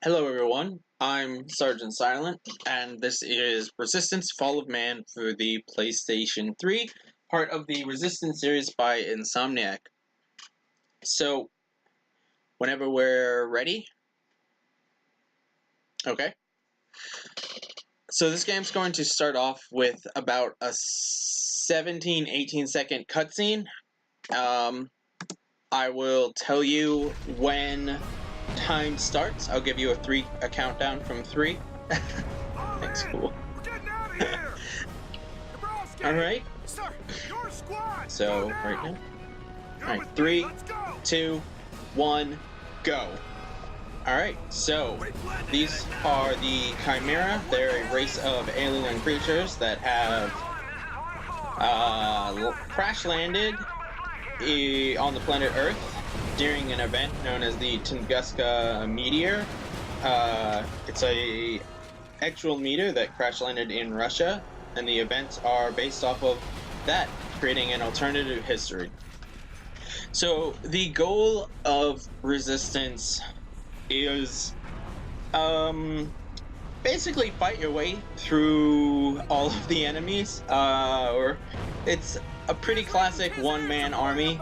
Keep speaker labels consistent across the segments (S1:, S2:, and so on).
S1: Hello everyone, I'm Sergeant Silent, and this is Resistance Fall of Man for the PlayStation 3, part of the Resistance series by Insomniac. So, whenever we're ready. Okay. So this game's going to start off with about a 17-18 second cutscene. I will tell you when time starts. I'll give you a countdown from 3. Thanks, cool. Alright. So, right now. Alright, 3, 2, 1, go. Alright, so these are the Chimera. They're a race of alien creatures that have crash landed on the planet Earth during an event known as the Tunguska meteor. It's a actual meteor that crash landed in Russia, and the events are based off of that, creating an alternative history. So the goal of Resistance is basically fight your way through all of the enemies, or it's a pretty classic one-man army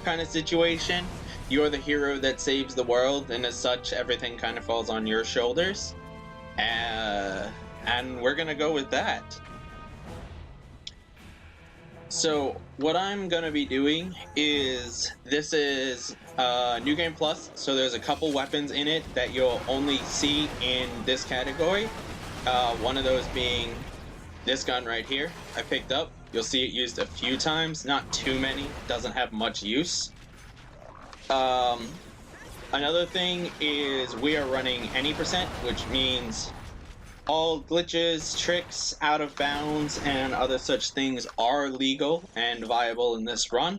S1: kind of situation. You're the hero that saves the world, and as such, everything kind of falls on your shoulders. And we're gonna go with that. So, what I'm gonna be doing is, this is New Game Plus, so there's a couple weapons in it that you'll only see in this category. One of those being this gun right here, I picked up. You'll see it used a few times, not too many, doesn't have much use. Another thing is we are running any %, which means all glitches, tricks, out of bounds, and other such things are legal and viable in this run.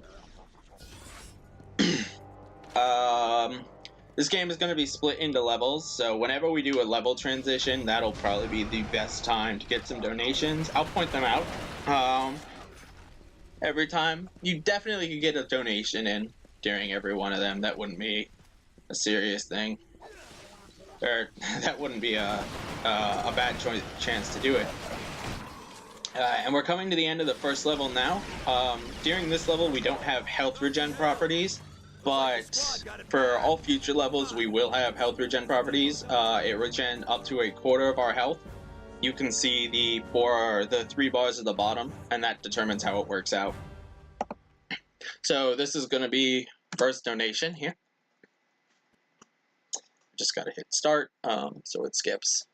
S1: This game is going to be split into levels, so whenever we do a level transition, that'll probably be the best time to get some donations. I'll point them out every time. You definitely could get a donation in during every one of them. That wouldn't be a serious thing. Or that wouldn't be a bad chance to do it. And we're coming to the end of the first level now. During this level, we don't have health regen properties, but for all future levels, we will have health regen properties. It regen up to a quarter of our health. You can see the 3 bars at the bottom, and that determines how it works out. So this is going to be first donation here. Just gotta hit start, so it skips.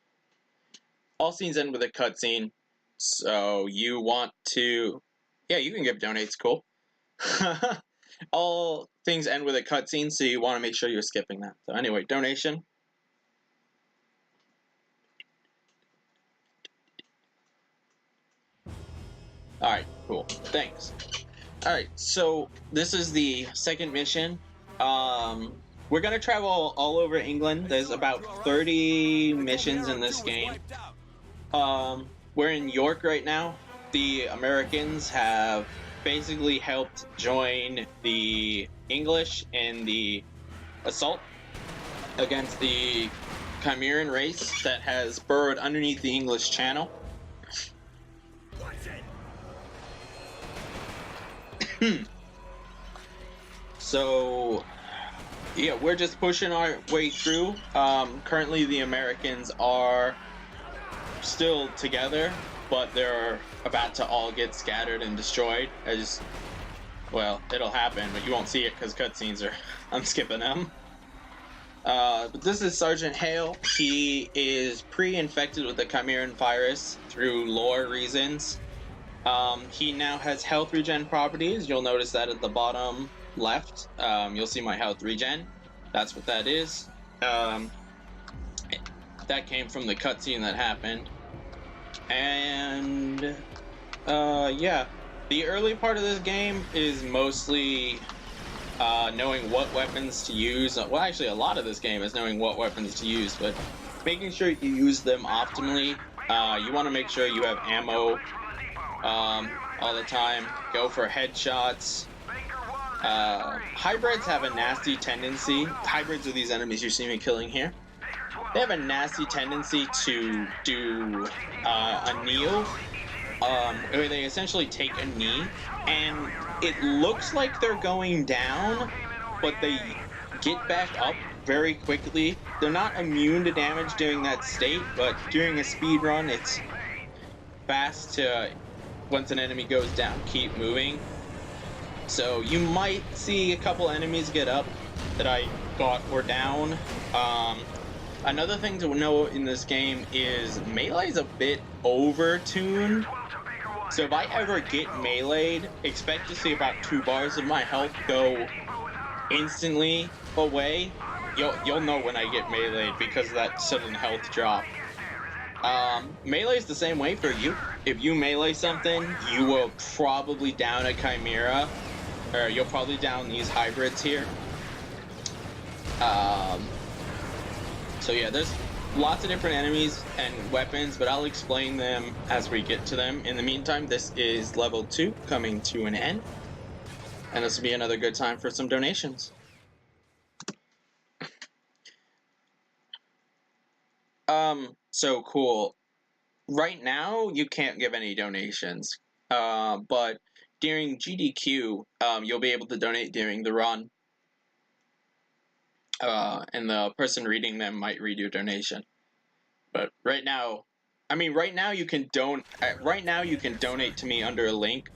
S1: All scenes end with a cutscene, so you want to... Yeah, you can give donates, cool. All things end with a cutscene, so you want to make sure you're skipping that. So anyway, donation. Alright, cool. Thanks. Alright, so this is the second mission. We're going to travel all over England. There's about 30 missions in this game. We're in York right now. The Americans have basically helped join the English in the assault against the Chimeran race that has burrowed underneath the English Channel. So... yeah, we're just pushing our way through. Currently the Americans are still together, but they're about to all get scattered and destroyed. Well, it'll happen, but you won't see it because cutscenes are... I'm skipping them. But this is Sergeant Hale. He is pre-infected with the Chimeran virus through lore reasons. He now has health regen properties. You'll notice that at the bottom left. You'll see my health regen. That's what that is. That came from the cutscene that happened. And yeah, the early part of this game is mostly knowing what weapons to use. Well, actually a lot of this game is knowing what weapons to use, but making sure you use them optimally. You want to make sure you have ammo all the time. Go for headshots. Hybrids have a nasty tendency. Hybrids are these enemies you see me killing here. they have a nasty tendency to do a kneel, where they essentially take a knee, and it looks like they're going down, but they get back up very quickly. They're not immune to damage during that state, but during a speed run, it's fast to, once an enemy goes down, keep moving. So you might see a couple enemies get up that I thought were down. Another thing to know in this game is melee's a bit over-tuned. So if I ever get melee'd, expect to see about 2 bars of my health go instantly away. You'll know when I get melee'd because of that sudden health drop. Melee's the same way for you. If you melee something, you will probably down a chimera, or you'll probably down these hybrids here. So yeah, there's lots of different enemies and weapons, but I'll explain them as we get to them. In the meantime, this is level 2 coming to an end, and this will be another good time for some donations. So cool. Right now, you can't give any donations, but during GDQ, you'll be able to donate during the run. And the person reading them might read your donation. But right now, right now you can donate to me under a link.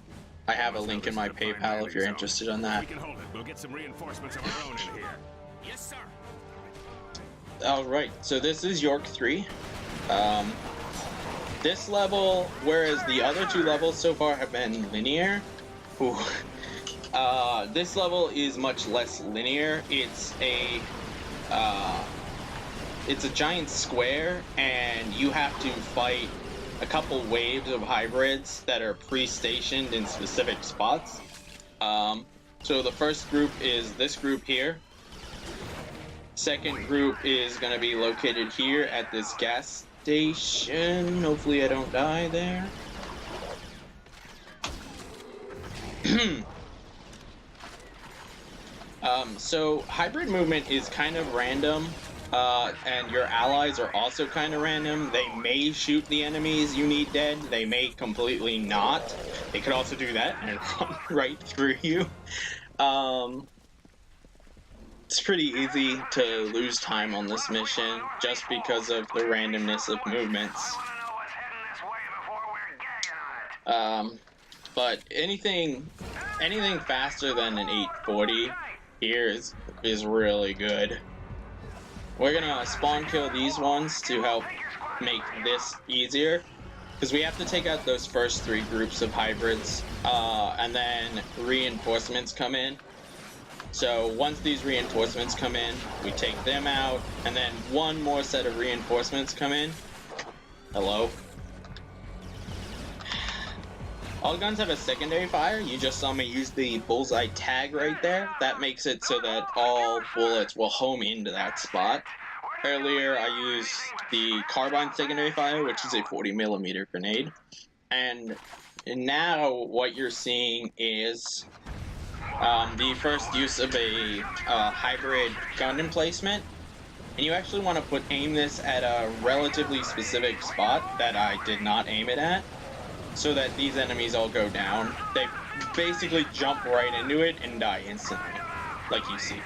S1: I have a link in my PayPal if you're interested in that.
S2: We can hold it. We'll get some reinforcements of our own in here. Yes, sir.
S1: All right. So this is York 3. This level, whereas the other 2 levels so far have been linear, this level is much less linear. It's a giant square, and you have to fight a couple waves of hybrids that are pre-stationed in specific spots. So the first group is this group here. Second group is going to be located here at this gas station. Hopefully I don't die there. So hybrid movement is kind of random, and your allies are also kind of random. They may shoot the enemies you need dead. They may completely not. They could also do that and run right through you. It's pretty easy to lose time on this mission just because of the randomness of movements. But anything faster than an 840 here is really good. We're gonna spawn kill these ones to help make this easier, because we have to take out those first 3 groups of hybrids, and then reinforcements come in. So once these reinforcements come in, we take them out, and then one more set of reinforcements come in. Hello? All guns have a secondary fire. You just saw me use the bullseye tag right there. That makes it so that all bullets will home into that spot. Earlier, I used the carbine secondary fire, which is a 40mm grenade. And now what you're seeing is the first use of a hybrid gun emplacement. And you actually want to aim this at a relatively specific spot that I did not aim it at, so that these enemies all go down. They basically jump right into it and die instantly, like you see.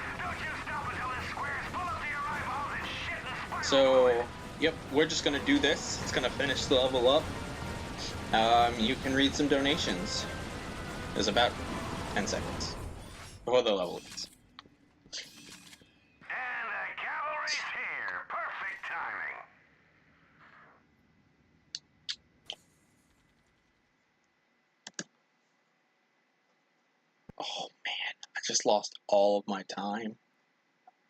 S1: So, yep, we're just gonna do this. It's gonna finish the level up. You can read some donations. There's about 10 seconds before the level ends.
S3: And the cavalry's here. Perfect timing.
S1: Oh man, I just lost all of my time.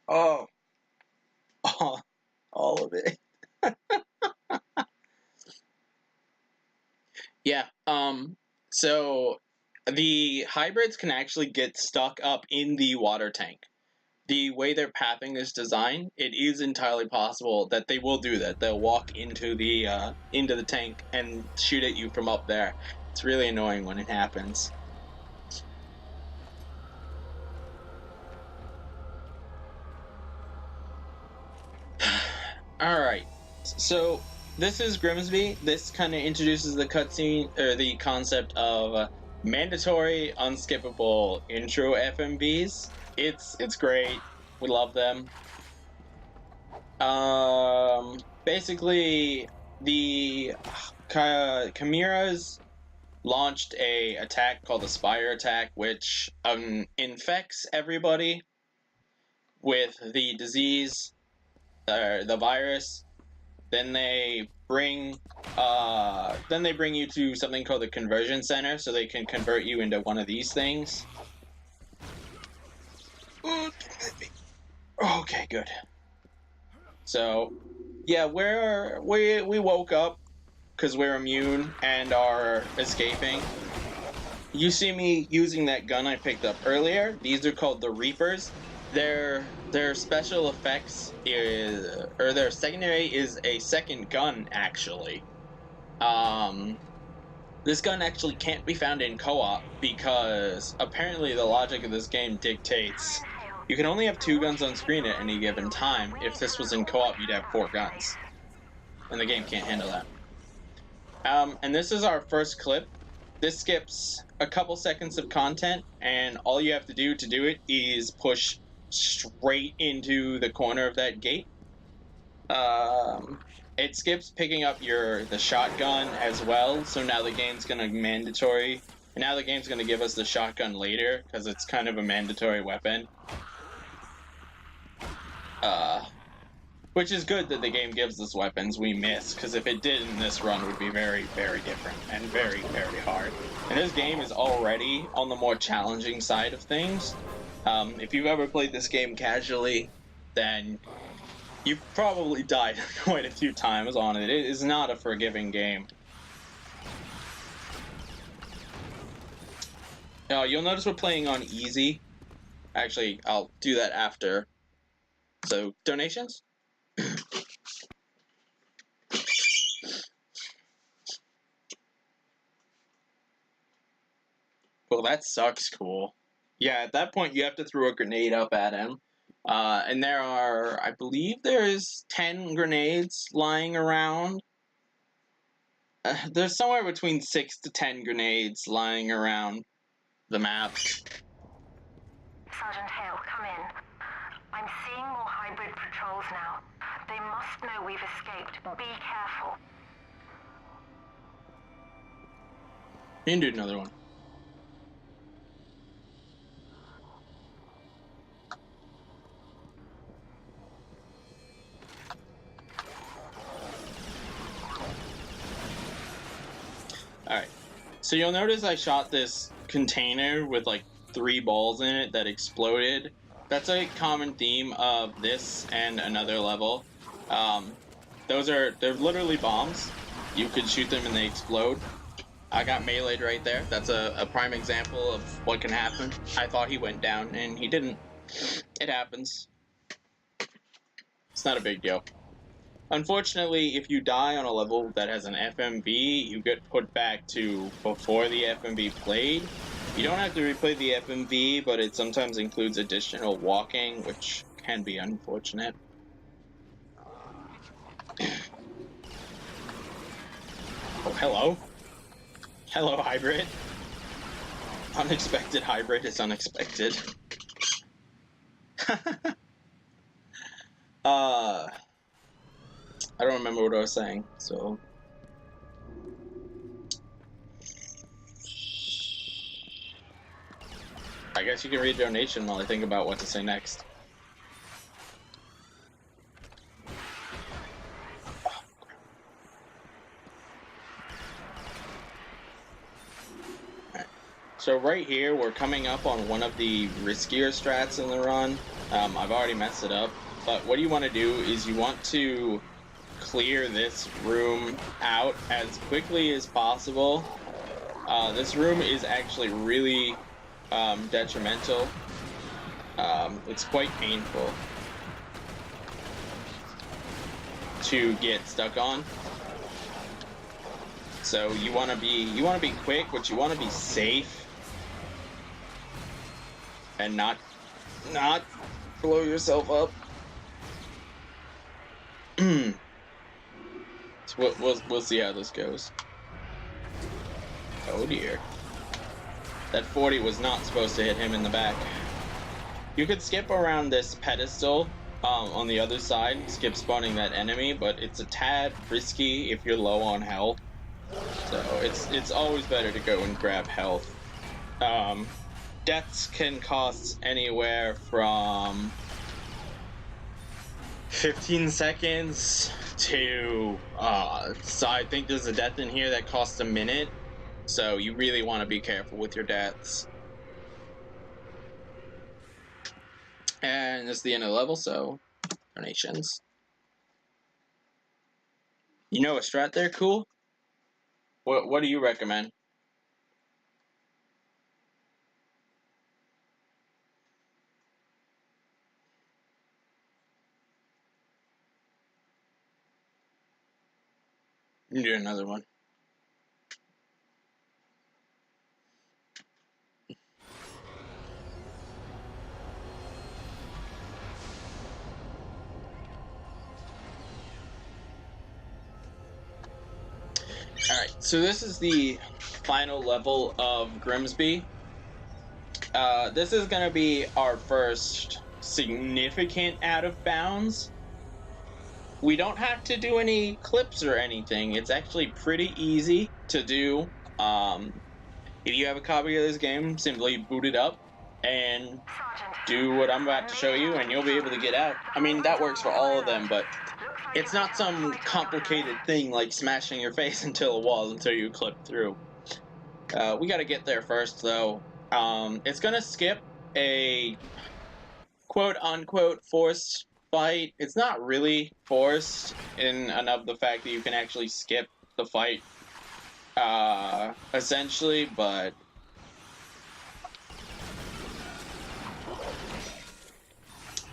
S1: Oh, all of it. Yeah, so the hybrids can actually get stuck up in the water tank. The way their pathing is designed, it is entirely possible that they will do that. They'll walk into the tank and shoot at you from up there. It's really annoying when it happens. Alright, so this is Grimsby. This kind of introduces the cutscene, or the concept of mandatory, unskippable intro FMVs. It's great. We love them. Basically, the Chimeras launched a attack called the Spire attack, which infects everybody with the disease, the virus. Then they bring you to something called the conversion center, so they can convert you into one of these things. Okay, good. So, yeah, we woke up because we're immune and are escaping. You see me using that gun I picked up earlier. These are called the Reapers. Their special effects is, or their secondary is a second gun, actually. This gun actually can't be found in co-op because apparently the logic of this game dictates you can only have 2 guns on screen at any given time. If this was in co-op, you'd have 4 guns. And the game can't handle that. And this is our first clip. This skips a couple seconds of content, and all you have to do it is push straight into the corner of that gate. It skips picking up the shotgun as well, so now the game's gonna mandatory. And now the game's gonna give us the shotgun later, because it's kind of a mandatory weapon. Which is good that the game gives us weapons we miss, because if it did in this run, it would be very, very different, and very, very hard. And this game is already on the more challenging side of things. If you've ever played this game casually, then you've probably died quite a few times on it. It is not a forgiving game. Now, you'll notice we're playing on easy. Actually, I'll do that after. So, donations? Well, that sucks, cool. Yeah, at that point you have to throw a grenade up at him. And there are, I believe there's 10 grenades lying around. There's somewhere between 6 to 10 grenades lying around the map.
S4: Sergeant Hale, come in. I'm seeing more hybrid patrols now. They must know we've escaped. Be careful.
S1: You can do another one. Alright, so you'll notice I shot this container with like 3 balls in it that exploded. That's a common theme of this and another level. They're literally bombs. You could shoot them and they explode. I got meleeed right there. That's a prime example of what can happen. I thought he went down and he didn't. It happens. It's not a big deal. Unfortunately, if you die on a level that has an FMV, you get put back to before the FMV played. You don't have to replay the FMV, but it sometimes includes additional walking, which can be unfortunate. Oh, hello. Hello, hybrid. Unexpected hybrid is unexpected. I don't remember what I was saying, so... I guess you can read a donation while I think about what to say next. So right here, we're coming up on one of the riskier strats in the run. I've already messed it up, but what you want to do is you want to clear this room out as quickly as possible. This room is actually really detrimental. It's quite painful to get stuck on. So you want to be quick, but you want to be safe and not blow yourself up. We'll see how this goes. Oh dear. That 40 was not supposed to hit him in the back. You could skip around this pedestal on the other side, skip spawning that enemy, but it's a tad risky if you're low on health. So it's always better to go and grab health. Deaths can cost anywhere from 15 seconds to so I think there's a death in here that costs a minute. So you really want to be careful with your deaths. And this is the end of the level, so donations. You know a strat there, cool? What do you recommend? You can do another one. Alright, so this is the final level of Grimsby. This is going to be our first significant out of bounds. We don't have to do any clips or anything. It's actually pretty easy to do. If you have a copy of this game, simply boot it up and do what I'm about to show you, and you'll be able to get out. I mean, that works for all of them, but it's not some complicated thing like smashing your face into a wall until you clip through. We gotta get there first, though. It's gonna skip a quote-unquote forced fight. It's not really forced in and of the fact that you can actually skip the fight, essentially, but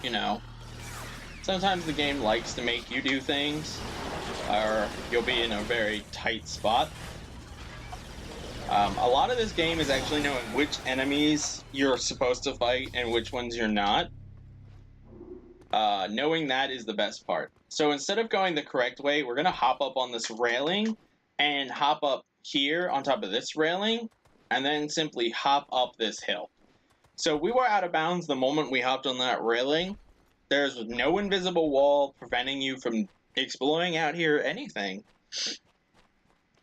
S1: you know, sometimes the game likes to make you do things, or you'll be in a very tight spot. A lot of this game is actually knowing which enemies you're supposed to fight and which ones you're not. Knowing that is the best part. So instead of going the correct way, we're going to hop up on this railing and hop up here on top of this railing and then simply hop up this hill. So we were out of bounds the moment we hopped on that railing. There's no invisible wall preventing you from exploring out here or anything.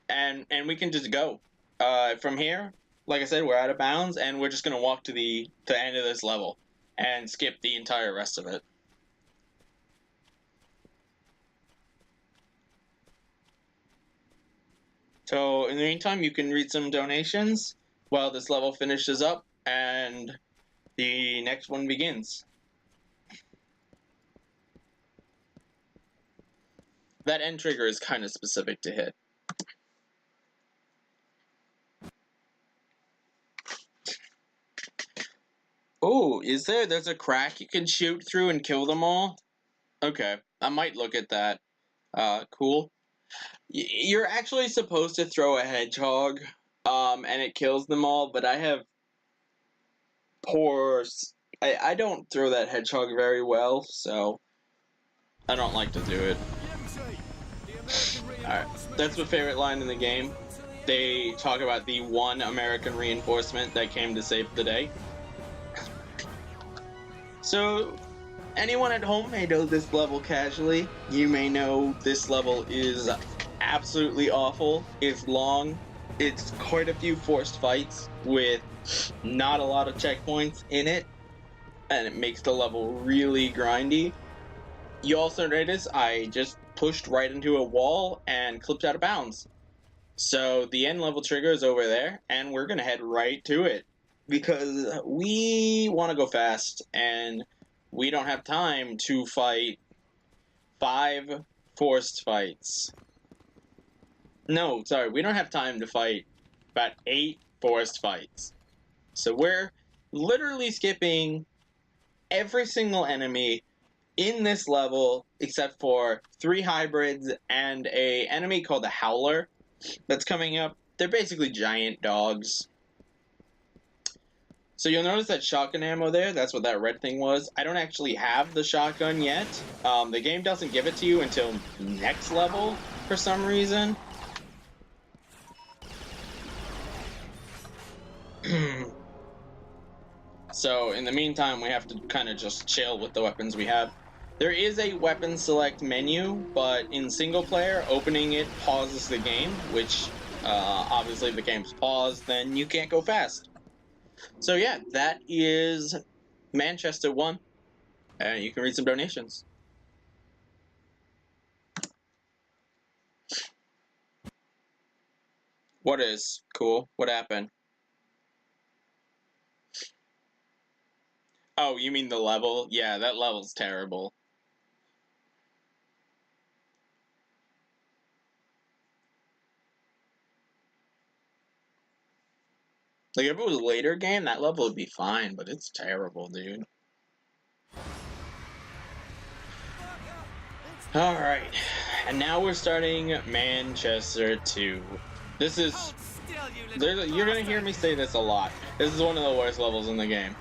S1: And we can just go. From here, like I said, we're out of bounds and we're just going to walk to the end of this level and skip the entire rest of it. So, in the meantime, you can read some donations while this level finishes up and the next one begins. That end trigger is kind of specific to hit. Oh, is there? There's a crack you can shoot through and kill them all? Okay, I might look at that. Cool. You're actually supposed to throw a hedgehog, and it kills them all, but I have poor... I don't throw that hedgehog very well, so I don't like to do it. Alright, that's my favorite line in the game. They talk about the one American reinforcement that came to save the day. So, anyone at home may know this level casually. You may know this level is absolutely awful. It's long. It's quite a few forced fights with not a lot of checkpoints in it. And it makes the level really grindy. You also notice I just pushed right into a wall and clipped out of bounds. So the end level trigger is over there, and we're going to head right to it. Because we want to go fast, and we don't have time to fight 5 forced fights. No, sorry, we don't have time to fight about 8 forced fights. So we're literally skipping every single enemy in this level, except for 3 hybrids and an enemy called the Howler that's coming up. They're basically giant dogs. So you'll notice that shotgun ammo there, that's what that red thing was. I don't actually have the shotgun yet. The game doesn't give it to you until next level, for some reason. So in the meantime, we have to kind of just chill with the weapons we have. There is a weapon select menu, but in single player, opening it pauses the game, which obviously if the game's paused, then you can't go fast. So yeah, that is Manchester 1. And you can read some donations. What is cool? What happened? Oh, you mean the level? Yeah, that level's terrible. Like, if it was a later game, that level would be fine, but it's terrible, dude. Alright, and now we're starting Manchester 2. This is... You're gonna hear me say this a lot. This is one of the worst levels in the game.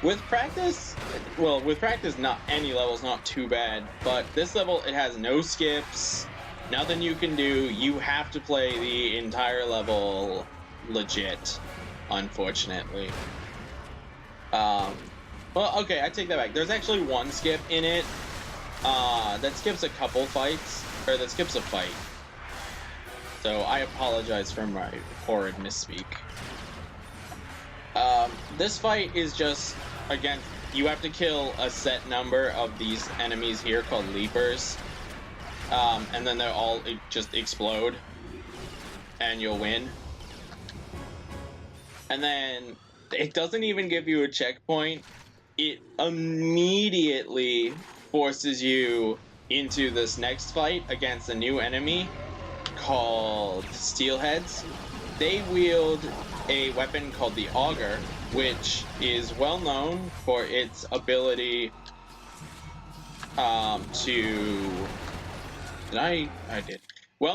S1: With practice, well, with practice, not any level's not too bad, but this level, it has no skips, nothing you can do. You have to play the entire level legit, unfortunately. Well, okay, I take that back. There's actually one skip in it, that skips a couple fights, or that skips a fight. So I apologize for my horrid misspeak. This fight is just, again, you have to kill a set number of these enemies here called leapers. And then they'll all just explode. And you'll win. And then, it doesn't even give you a checkpoint. It immediately forces you into this next fight against a new enemy called Steelheads. They wield a weapon called the Auger, which is well known for its ability well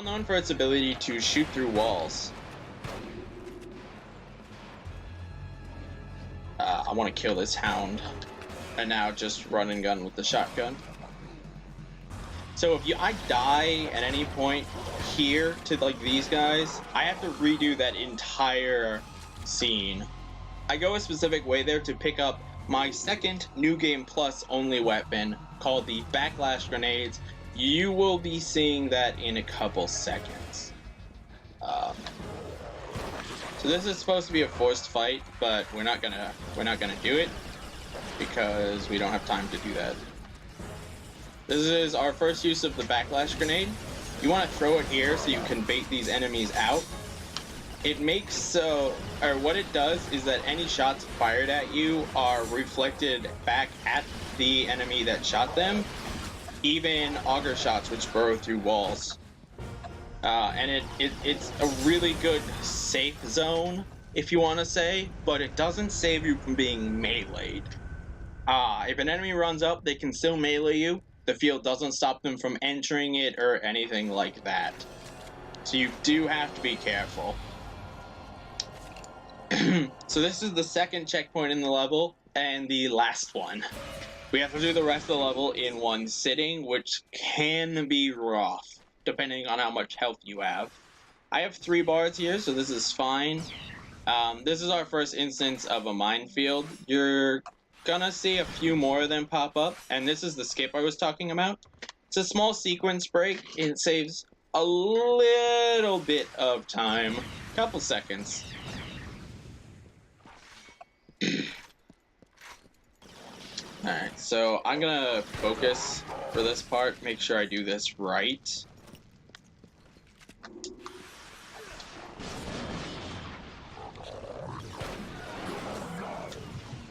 S1: known for its ability to shoot through walls. I want to kill this hound, and now just run and gun with the shotgun. So if I die at any point here to like these guys, I have to redo that entire scene. I go a specific way there to pick up my second New Game Plus only weapon called the Backlash Grenades. You will be seeing that in a couple seconds. So this is supposed to be a forced fight, but we're not gonna do it because we don't have time to do that. This is our first use of the Backlash Grenade. You want to throw it here so you can bait these enemies out. It makes what it does is that any shots fired at you are reflected back at the enemy that shot them, even auger shots which burrow through walls. And it's a really good safe zone, if you want to say, but it doesn't save you from being meleeed. If an enemy runs up, they can still melee you. The field doesn't stop them from entering it or anything like that. So you do have to be careful. So this is the second checkpoint in the level, and the last one. We have to do the rest of the level in one sitting, which can be rough, depending on how much health you have. I have 3 bars here, so this is fine. This is our first instance of a minefield. You're gonna see a few more of them pop up, and this is the skip I was talking about. It's a small sequence break. It saves a little bit of time, a couple seconds. Alright, so I'm gonna focus for this part, make sure I do this right.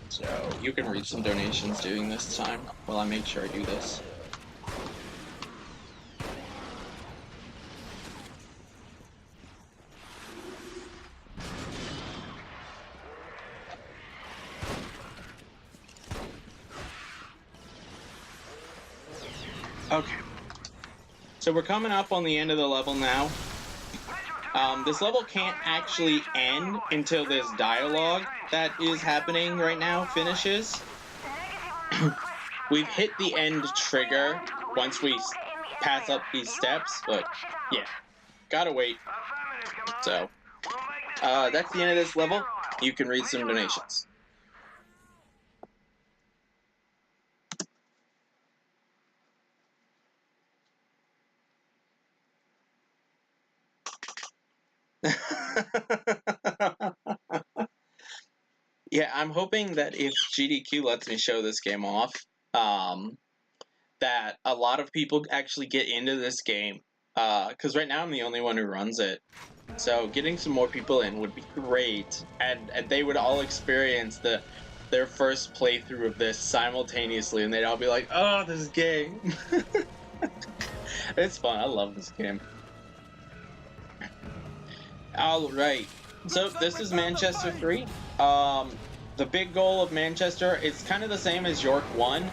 S1: So you can read some donations during this time while I make sure I do this. Okay, so we're coming up on the end of the level now. This level can't actually end until this dialogue that is happening right now finishes. We've hit the end trigger once we pass up these steps, but yeah, gotta wait.
S3: Affirmative, Commander.
S1: So,
S3: We'll make this
S1: that's the end of this level. You can read some donations. Yeah, I'm hoping that if GDQ lets me show this game off, that a lot of people actually get into this game. Because right now I'm the only one who runs it. So getting some more people in would be great, and they would all experience their first playthrough of this simultaneously, and they'd all be like, "Oh, this game!" It's fun. I love this game. All right. So this is Manchester 3. The big goal of Manchester is kind of the same as York 1.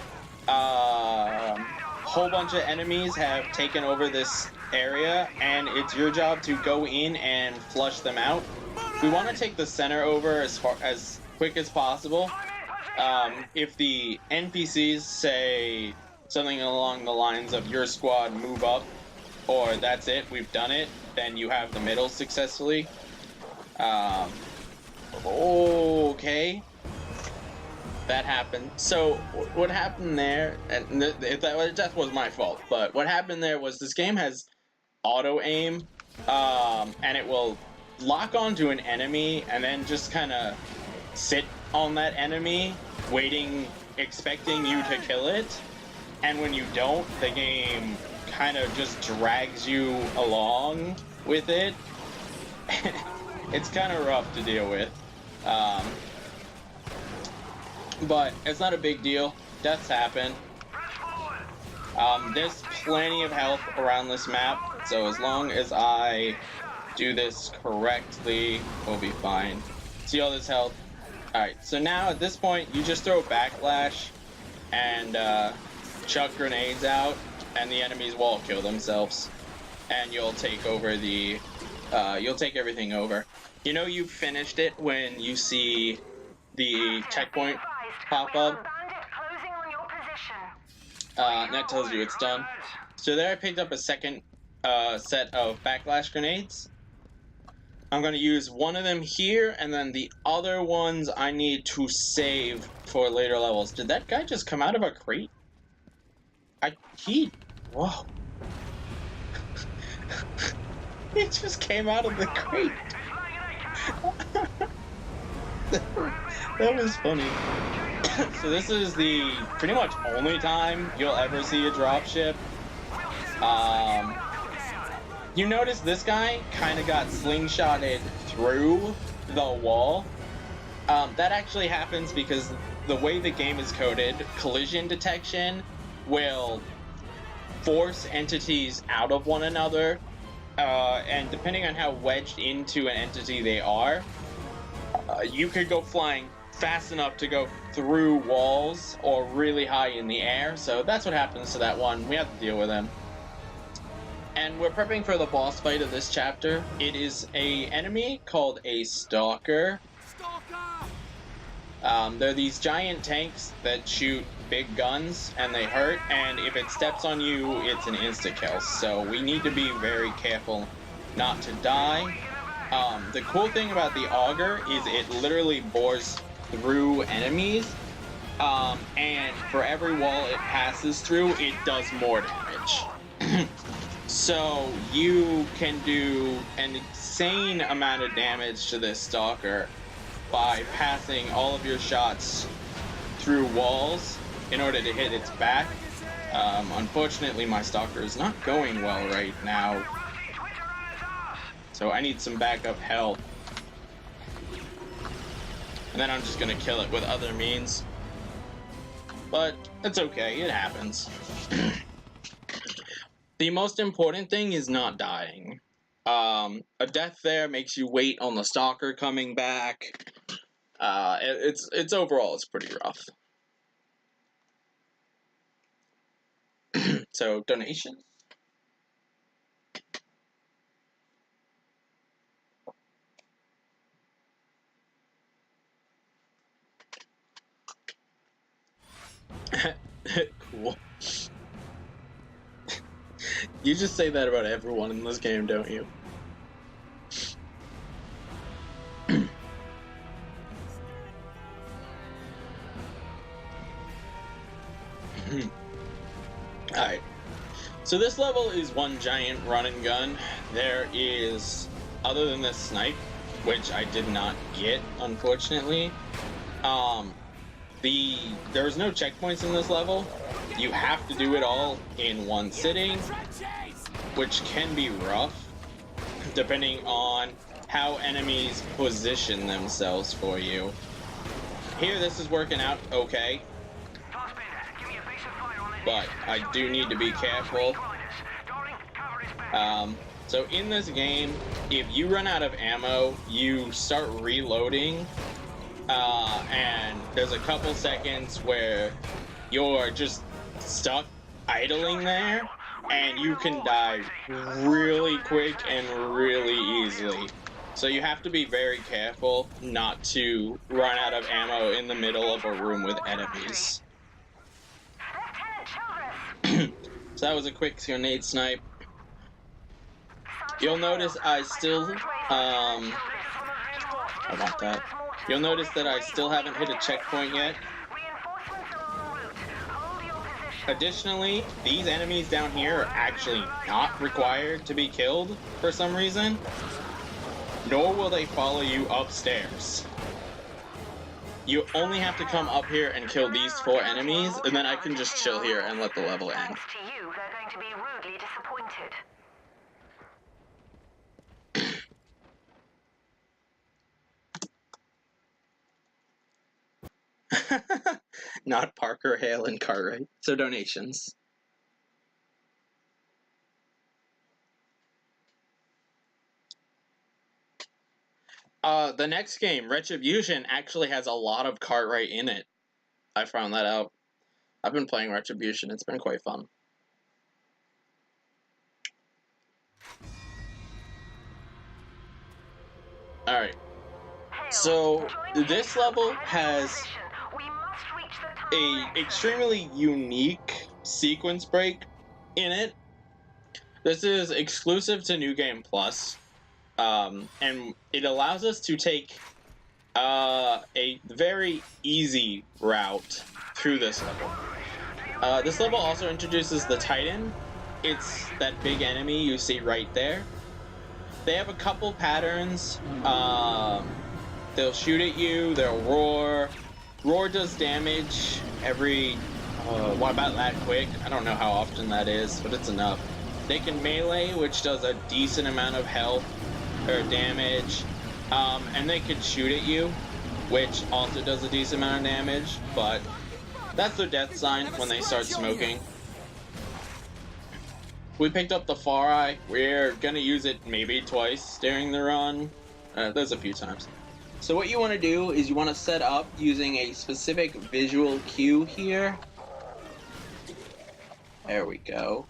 S1: Whole bunch of enemies have taken over this area, and it's your job to go in and flush them out. We want to take the center over as quick as possible. If the NPCs say something along the lines of "your squad move up," or "that's it, we've done it," then you have the middle successfully. Okay. That happened. So what happened there, and that was my fault, but what happened there was this game has auto aim, and it will lock onto an enemy and then just kind of sit on that enemy, waiting, expecting you to kill it. And when you don't, the game kind of just drags you along with it. It's kind of rough to deal with. But it's not a big deal. Deaths happen. There's plenty of health around this map, so as long as I do this correctly, we'll be fine. See all this health? Alright, so now at this point, you just throw backlash and chuck grenades out, and the enemies wall kill themselves. And you'll take over you'll take everything over. You know you finished it when you see the checkpoint pop up. And that tells you it's done. So there I picked up a second set of backlash grenades. I'm going to use one of them here, and then the other ones I need to save for later levels. Did that guy just come out of a crate? Whoa. He just came out of the crate. That was funny. So this is the pretty much only time you'll ever see a dropship. You notice this guy kind of got slingshotted through the wall. That actually happens because the way the game is coded, collision detection will force entities out of one another, and depending on how wedged into an entity they are, you could go flying fast enough to go through walls or really high in the air. So that's what happens to that one. We have to deal with him. And we're prepping for the boss fight of this chapter. It is a enemy called a stalker. They're these giant tanks that shoot big guns, and they hurt, and if it steps on you, it's an insta-kill. So we need to be very careful not to die. The cool thing about the auger is it literally bores through enemies, and for every wall it passes through, it does more damage. So you can do an insane amount of damage to this stalker by passing all of your shots through walls in order to hit its back. Unfortunately, my stalker is not going well right now, so I need some backup help. And then I'm just gonna kill it with other means. But it's okay, it happens. The most important thing is not dying. A death there makes you wait on the stalker coming back. It's overall, it's pretty rough. So, donations? Cool. You just say that about everyone in this game, don't you? Alright. So this level is one giant run and gun. There is, other than this snipe, which I did not get, unfortunately, there's no checkpoints in this level. You have to do it all in one sitting, which can be rough, depending on how enemies position themselves for you. Here, this is working out okay, but I do need to be careful. So in this game, if you run out of ammo, you start reloading, and there's a couple seconds where you're just stuck idling there, and you can die really quick and really easily. So you have to be very careful not to run out of ammo in the middle of a room with enemies. So that was a quick grenade snipe. You'll notice I still, I want that. You'll notice that I still haven't hit a checkpoint yet. Additionally, these enemies down here are actually not required to be killed for some reason, nor will they follow you upstairs. You only have to come up here and kill these 4 enemies, and then I can just chill here and let the level end.
S4: Thanks to you, they're going to be rudely disappointed.
S1: Not Parker, Hale, and Cartwright. So donations. The next game, Retribution, actually has a lot of Cartwright in it. I found that out. I've been playing Retribution. It's been quite fun. Alright. So, this level has a extremely unique sequence break in it. This is exclusive to New Game Plus, and it allows us to take a very easy route through this level. This level also introduces the Titan. It's that big enemy you see right there. They have a couple patterns. They'll shoot at you, they'll roar. Roar does damage every, what about that quick? I don't know how often that is, but it's enough. They can melee, which does a decent amount of health or damage. And they can shoot at you, which also does a decent amount of damage, but that's their death sign when they start smoking. We picked up the Far Eye. We're gonna use it maybe twice during the run. There's a few times. So what you want to do is you want to set up using a specific visual cue here. There we go.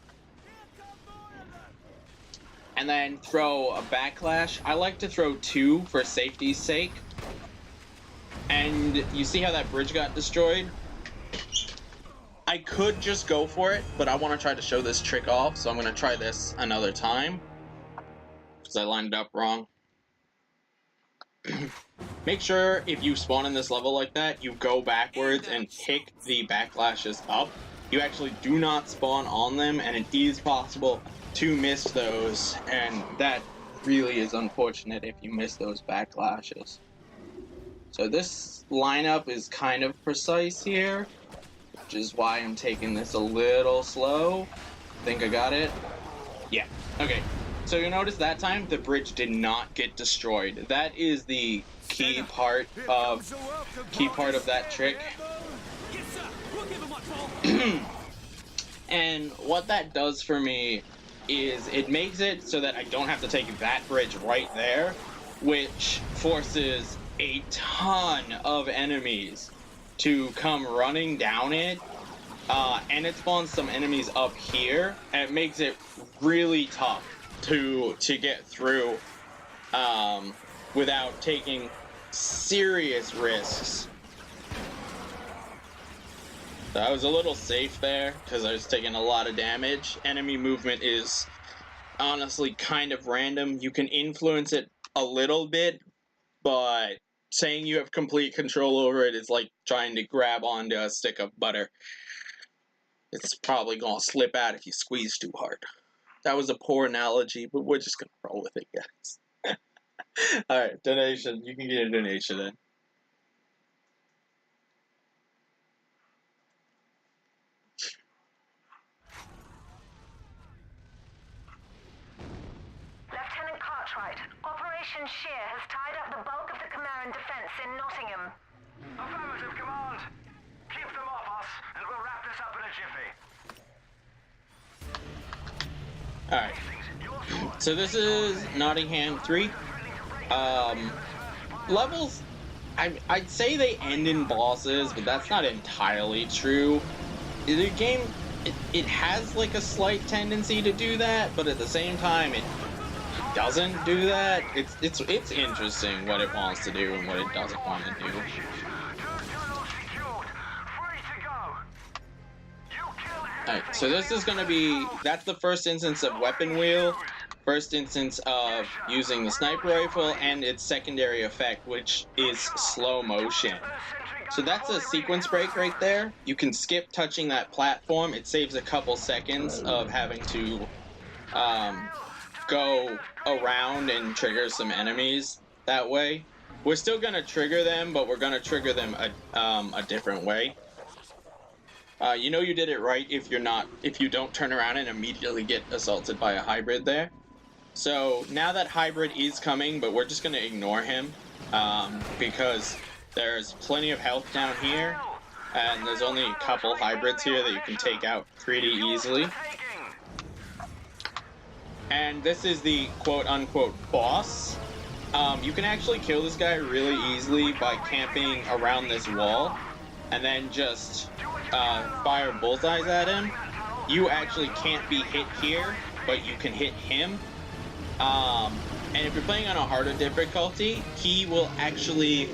S1: And then throw a backlash. I like to throw 2 for safety's sake. And you see how that bridge got destroyed? I could just go for it, but I want to try to show this trick off, so I'm going to try this another time. Because I lined it up wrong. Make sure if you spawn in this level like that, you go backwards and pick the backlashes up. You actually do not spawn on them, and it is possible to miss those, and that really is unfortunate if you miss those backlashes. So this lineup is kind of precise here, which is why I'm taking this a little slow. Think I got it? Yeah, okay. So you notice that time the bridge did not get destroyed. That is the key part of that trick. And what that does for me is it makes it so that I don't have to take that bridge right there, which forces a ton of enemies to come running down it. And it spawns some enemies up here, and it makes it really tough to get through without taking serious risks. I was a little safe there because I was taking a lot of damage. Enemy movement is honestly kind of random. You can influence it a little bit, but saying you have complete control over it is like trying to grab onto a stick of butter. It's probably gonna slip out if you squeeze too hard. That was a poor analogy, but we're just gonna roll with it, guys. Alright, donation. You can get a donation in.
S4: Lieutenant Cartwright, Operation Shear has tied up the bulk of the Khmeran defense in Nottingham.
S3: Affirmative, Command. Keep them off us, and we'll wrap this up in a jiffy.
S1: Alright. So this is Nottingham 3. Levels, I'd say they end in bosses, but that's not entirely true. The game, it has like a slight tendency to do that, but at the same time, it doesn't do that. It's interesting what it wants to do and what it doesn't want to do. Alright, so this is gonna be, that's the first instance of weapon wheel, first instance of using the sniper rifle, and its secondary effect, which is slow motion. So that's a sequence break right there. You can skip touching that platform. It saves a couple seconds of having to go around and trigger some enemies that way. We're still gonna trigger them, but we're gonna trigger them a different way. You know you did it right if you don't turn around and immediately get assaulted by a hybrid there. So now that hybrid is coming, but we're just gonna ignore him because there's plenty of health down here, and there's only a couple hybrids here that you can take out pretty easily. And this is the quote-unquote boss. You can actually kill this guy really easily by camping around this wall and then just fire bullseyes at him. You actually can't be hit here, but you can hit him. And if you're playing on a harder difficulty, he will actually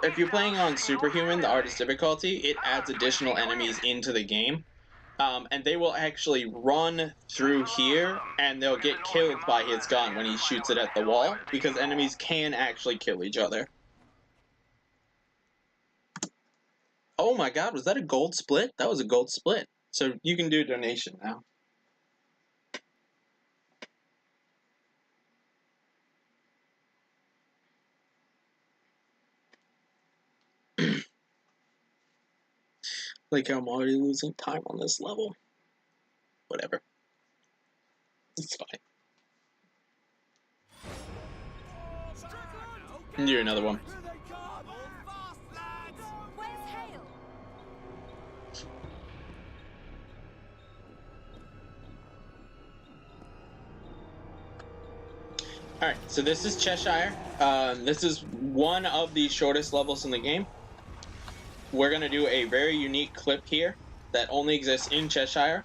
S1: if you're playing on Superhuman, the hardest difficulty, it adds additional enemies into the game. And they will actually run through here, and they'll get killed by his gun when he shoots it at the wall, because enemies can actually kill each other. Oh my god, was that a gold split? That was a gold split. So you can do a donation now. Like, I'm already losing time on this level. Whatever. It's fine. Do another one. Alright, so this is Cheshire. This is one of the shortest levels in the game. We're going to do a very unique clip here that only exists in Cheshire.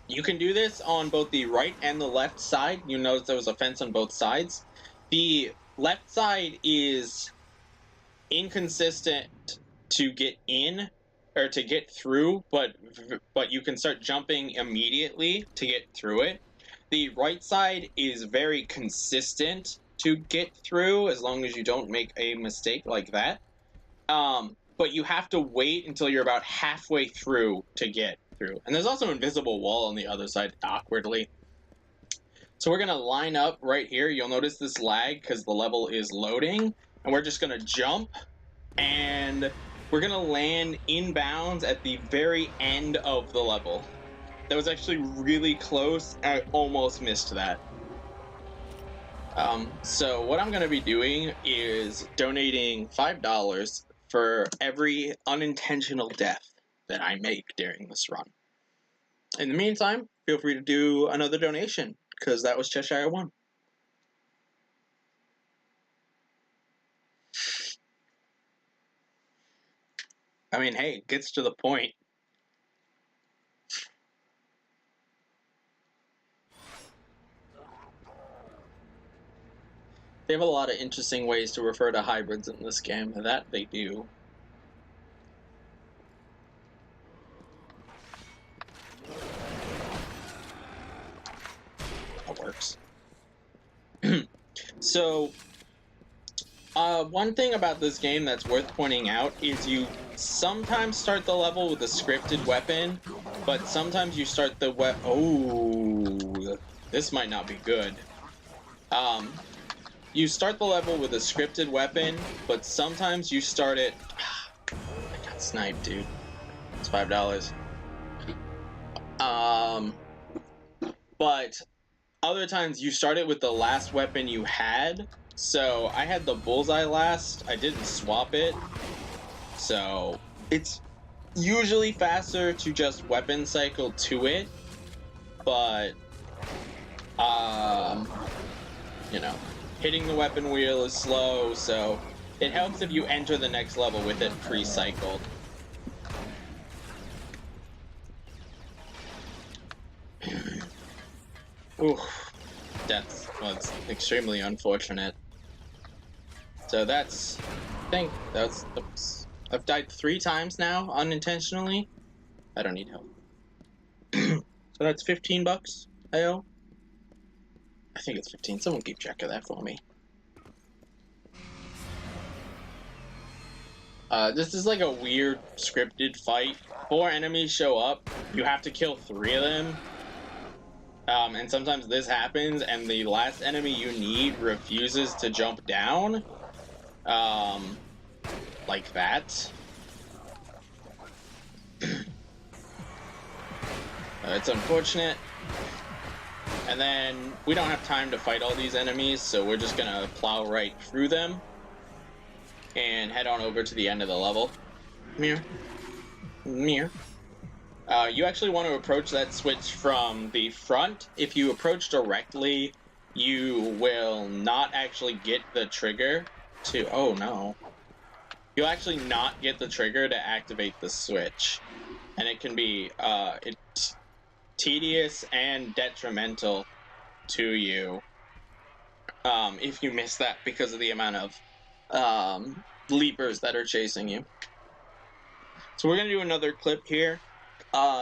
S1: You can do this on both the right and the left side. You notice there was a fence on both sides. The left side is inconsistent to get in, or to get through, but you can start jumping immediately to get through it. The right side is very consistent to get through, as long as you don't make a mistake like that. But you have to wait until you're about halfway through to get through. And there's also an invisible wall on the other side, awkwardly. So we're going to line up right here. You'll notice this lag because the level is loading. And we're just going to jump, and we're going to land inbounds at the very end of the level. That was actually really close. I almost missed that. So what I'm going to be doing is donating $5 for every unintentional death that I make during this run. In the meantime, feel free to do another donation, because that was Cheshire 1. I mean, hey, it gets to the point. They have a lot of interesting ways to refer to hybrids in this game, that they do. So, one thing about this game that's worth pointing out is you sometimes start the level with a scripted weapon, but sometimes you start the Oh, this might not be good. You start the level with a scripted weapon, but sometimes you start it. I got sniped, dude. It's $5. But other times you start it with the last weapon you had. So I had the bullseye last. I didn't swap it. So it's usually faster to just weapon cycle to it. But, you know, hitting the weapon wheel is slow. So it helps if you enter the next level with it pre-cycled. Ooh, that was extremely unfortunate. So that's, I think that's, I've died 3 times now, unintentionally. I don't need help. So that's $15 I owe. I think it's 15. Someone keep track of that for me. This is like a weird scripted fight. 4 enemies show up. You have to kill 3 of them. And sometimes this happens, and the last enemy you need refuses to jump down. Like that. It's unfortunate. And then we don't have time to fight all these enemies, so we're just gonna plow right through them and head on over to the end of the level. Mirror. You actually want to approach that switch from the front. If you approach directly, you will not actually get the trigger to... Oh, no. You'll actually not get the trigger to activate the switch. And it can be it's tedious and detrimental to you if you miss that because of the amount of leapers that are chasing you. So we're going to do another clip here.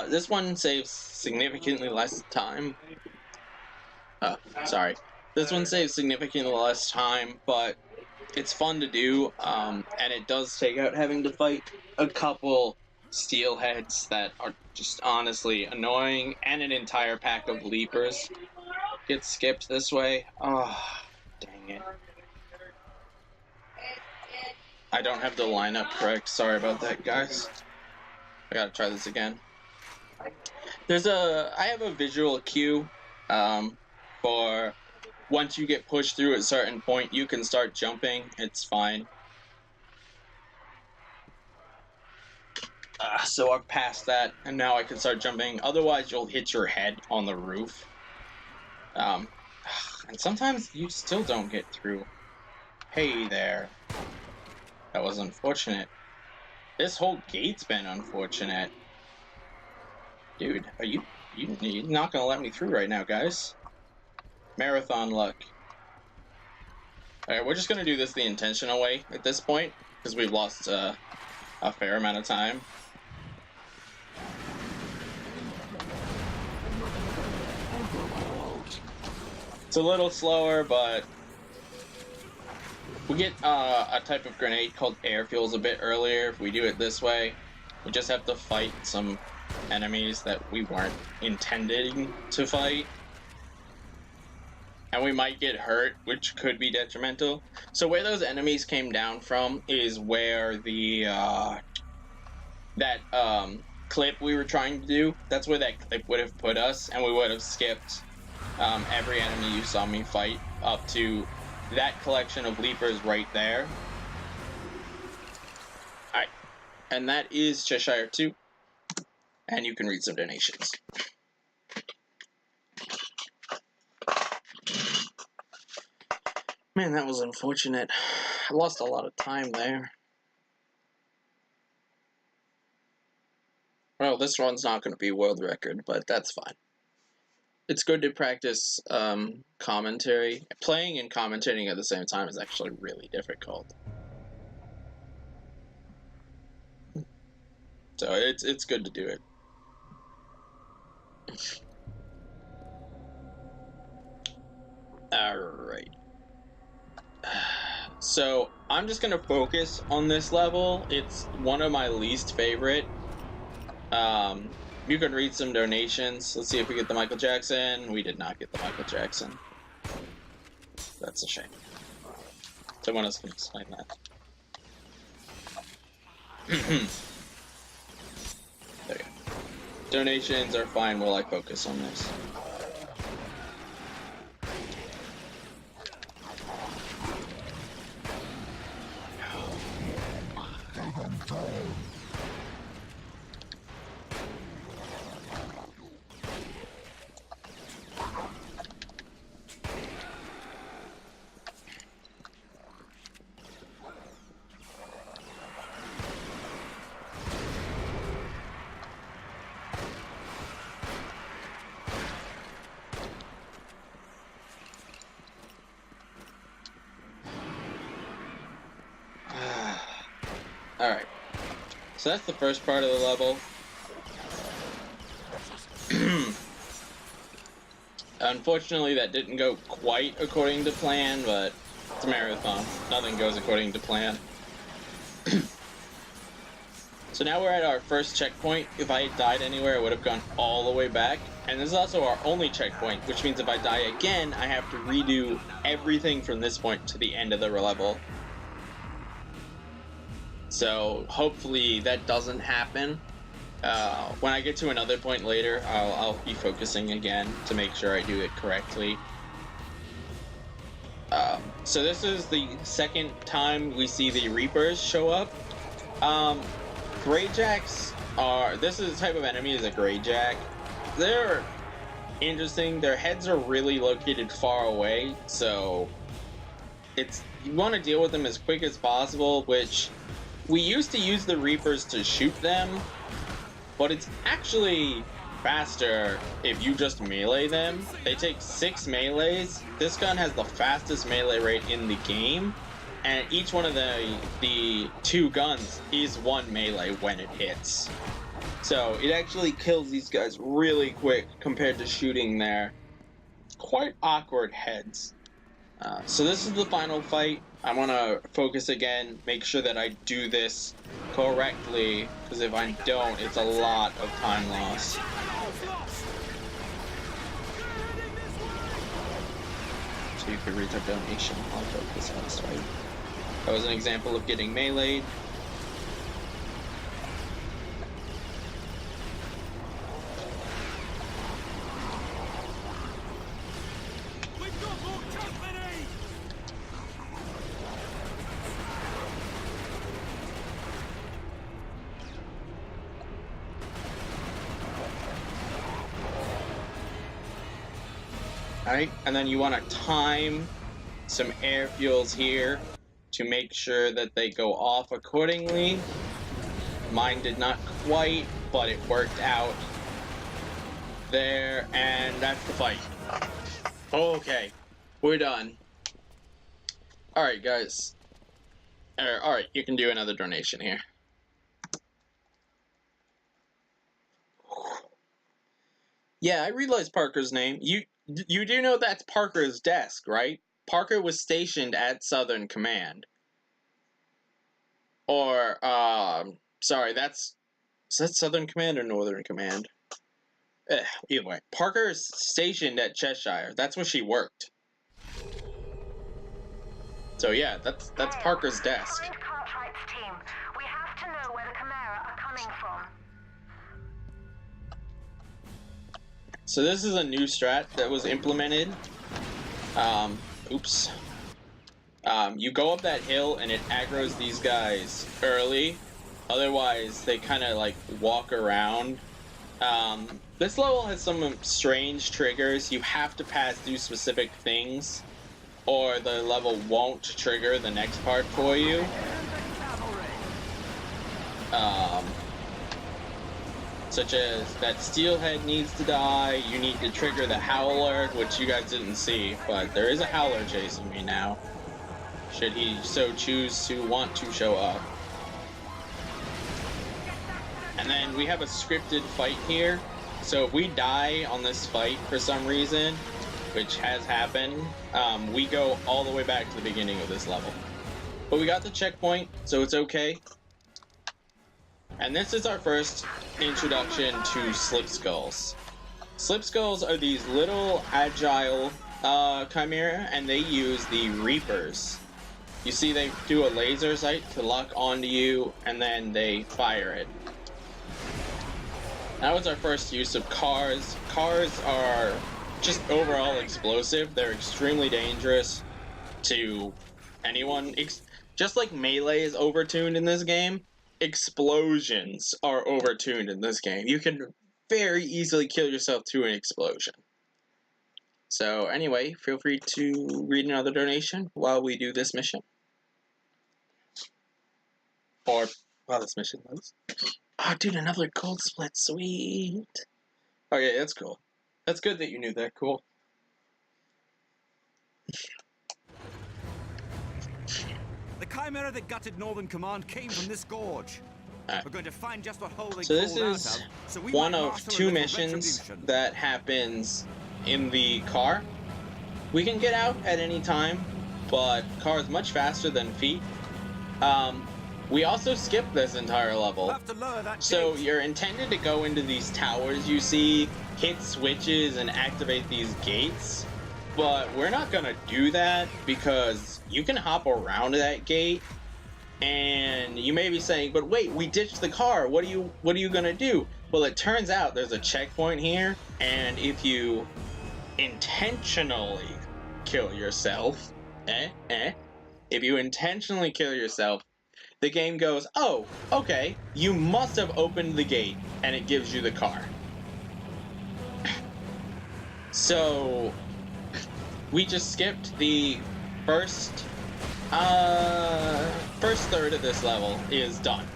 S1: This one saves significantly less time. Sorry. This one saves significantly less time, but it's fun to do, and it does take out having to fight a couple steelheads that are just honestly annoying, and an entire pack of leapers get skipped this way. Oh, dang it. I don't have the lineup correct. Sorry about that, guys. I gotta try this again. I have a visual cue, for once you get pushed through a certain point, you can start jumping. It's fine. So I've passed that, and now I can start jumping. Otherwise, you'll hit your head on the roof. And sometimes you still don't get through. Hey there. That was unfortunate. This whole gate's been unfortunate. Dude, you're not gonna let me through right now, guys. Marathon luck. Alright, we're just gonna do this the intentional way at this point, because we've lost a fair amount of time. It's a little slower, but we get a type of grenade called air fuels a bit earlier if we do it this way. We just have to fight some enemies that we weren't intending to fight. And we might get hurt, which could be detrimental. So where those enemies came down from is where the clip we were trying to do, that's where that clip would have put us, and we would have skipped every enemy you saw me fight up to that collection of leapers right there. Alright, and that is Cheshire 2, and you can read some donations. Man, that was unfortunate. I lost a lot of time there. Well, this one's not going to be world record, but that's fine. It's good to practice commentary. Playing and commentating at the same time is actually really difficult. So it's good to do it. Alright. So I'm just gonna focus on this level. It's one of my least favorite. You can read some donations. Let's see if we get the Michael Jackson. We did not get the Michael Jackson. That's a shame. Someone else can explain that. There you go. Donations are fine while I focus on this. Alright, so that's the first part of the level. Unfortunately, that didn't go quite according to plan, but it's a marathon. Nothing goes according to plan. So now we're at our first checkpoint. If I had died anywhere, I would have gone all the way back. And this is also our only checkpoint, which means if I die again, I have to redo everything from this point to the end of the level. So hopefully that doesn't happen. When I get to another point later, I'll be focusing again to make sure I do it correctly. So this is the second time we see the Reapers show up. Greyjacks are... This is the type of enemy is a Greyjack. They're interesting. Their heads are really located far away, so you want to deal with them as quick as possible, which... We used to use the Reapers to shoot them, but it's actually faster if you just melee them. They take 6 melees. This gun has the fastest melee rate in the game, and each one of the 2 guns is 1 melee when it hits. So it actually kills these guys really quick compared to shooting their quite awkward heads. So this is the final fight. I want to focus again, make sure that I do this correctly, because if I don't, it's a lot of time loss. So you could read their donation. I'll focus on this fight. That was an example of getting meleeed. Alright, and then you want to time some air fuels here to make sure that they go off accordingly. Mine did not quite, but it worked out there, and that's the fight. Okay, we're done. Alright, guys. Alright, you can do another donation here. Yeah, I realized Parker's name. You do know that's Parker's desk, right? Parker was stationed at Southern Command. Or, sorry, is that Southern Command or Northern Command? Either way. Parker is stationed at Cheshire. That's where she worked. So yeah, that's Parker's desk.
S4: Find Cartwright's team. We have to know where the Chimera are coming from.
S1: So this is a new strat that was implemented. Oops. You go up that hill and it aggroes these guys early. Otherwise, they kind of like walk around. This level has some strange triggers. You have to pass through specific things, or the level won't trigger the next part for you. Such as that steelhead needs to die, you need to trigger the howler, which you guys didn't see, but there is a howler chasing me now, should he so choose to want to show up. And then we have a scripted fight here, so if we die on this fight for some reason, which has happened, we go all the way back to the beginning of this level. But we got the checkpoint, so it's okay. And this is our first introduction to Slip Skulls. Slip Skulls are these little agile chimera, and they use the Reapers. You see they do a laser sight to lock onto you, and then they fire it. That was our first use of cars. Cars are just overall explosive. They're extremely dangerous to anyone. Just like melee is overtuned in this game, explosions are overtuned in this game. You can very easily kill yourself through an explosion. So anyway, feel free to read another donation while we do this mission. Or while this mission loads. Oh, dude, another gold split, sweet. Okay, that's cool. That's good that you knew that, cool.
S5: The chimera that gutted Northern Command came from this gorge.
S1: Right.
S5: We're going to find just what hole they
S1: So this
S5: crawled
S1: is
S5: out of, so we
S1: one
S5: might
S1: of
S5: master a
S1: two
S5: little
S1: missions
S5: retribution.
S1: that happens in the car. We can get out at any time, but car is much faster than feet. We also skip this entire level.
S5: We'll have to lower that
S1: So
S5: gate.
S1: you're intended to go into these towers you see, hit switches, and activate these gates. But we're not gonna do that because you can hop around that gate, and you may be saying, "But wait, we ditched the car. What are you gonna do?" Well, it turns out there's a checkpoint here, and if you intentionally kill yourself, if you intentionally kill yourself, the game goes, "Oh, okay, you must have opened the gate," and it gives you the car. So we just skipped the first third of this level is done.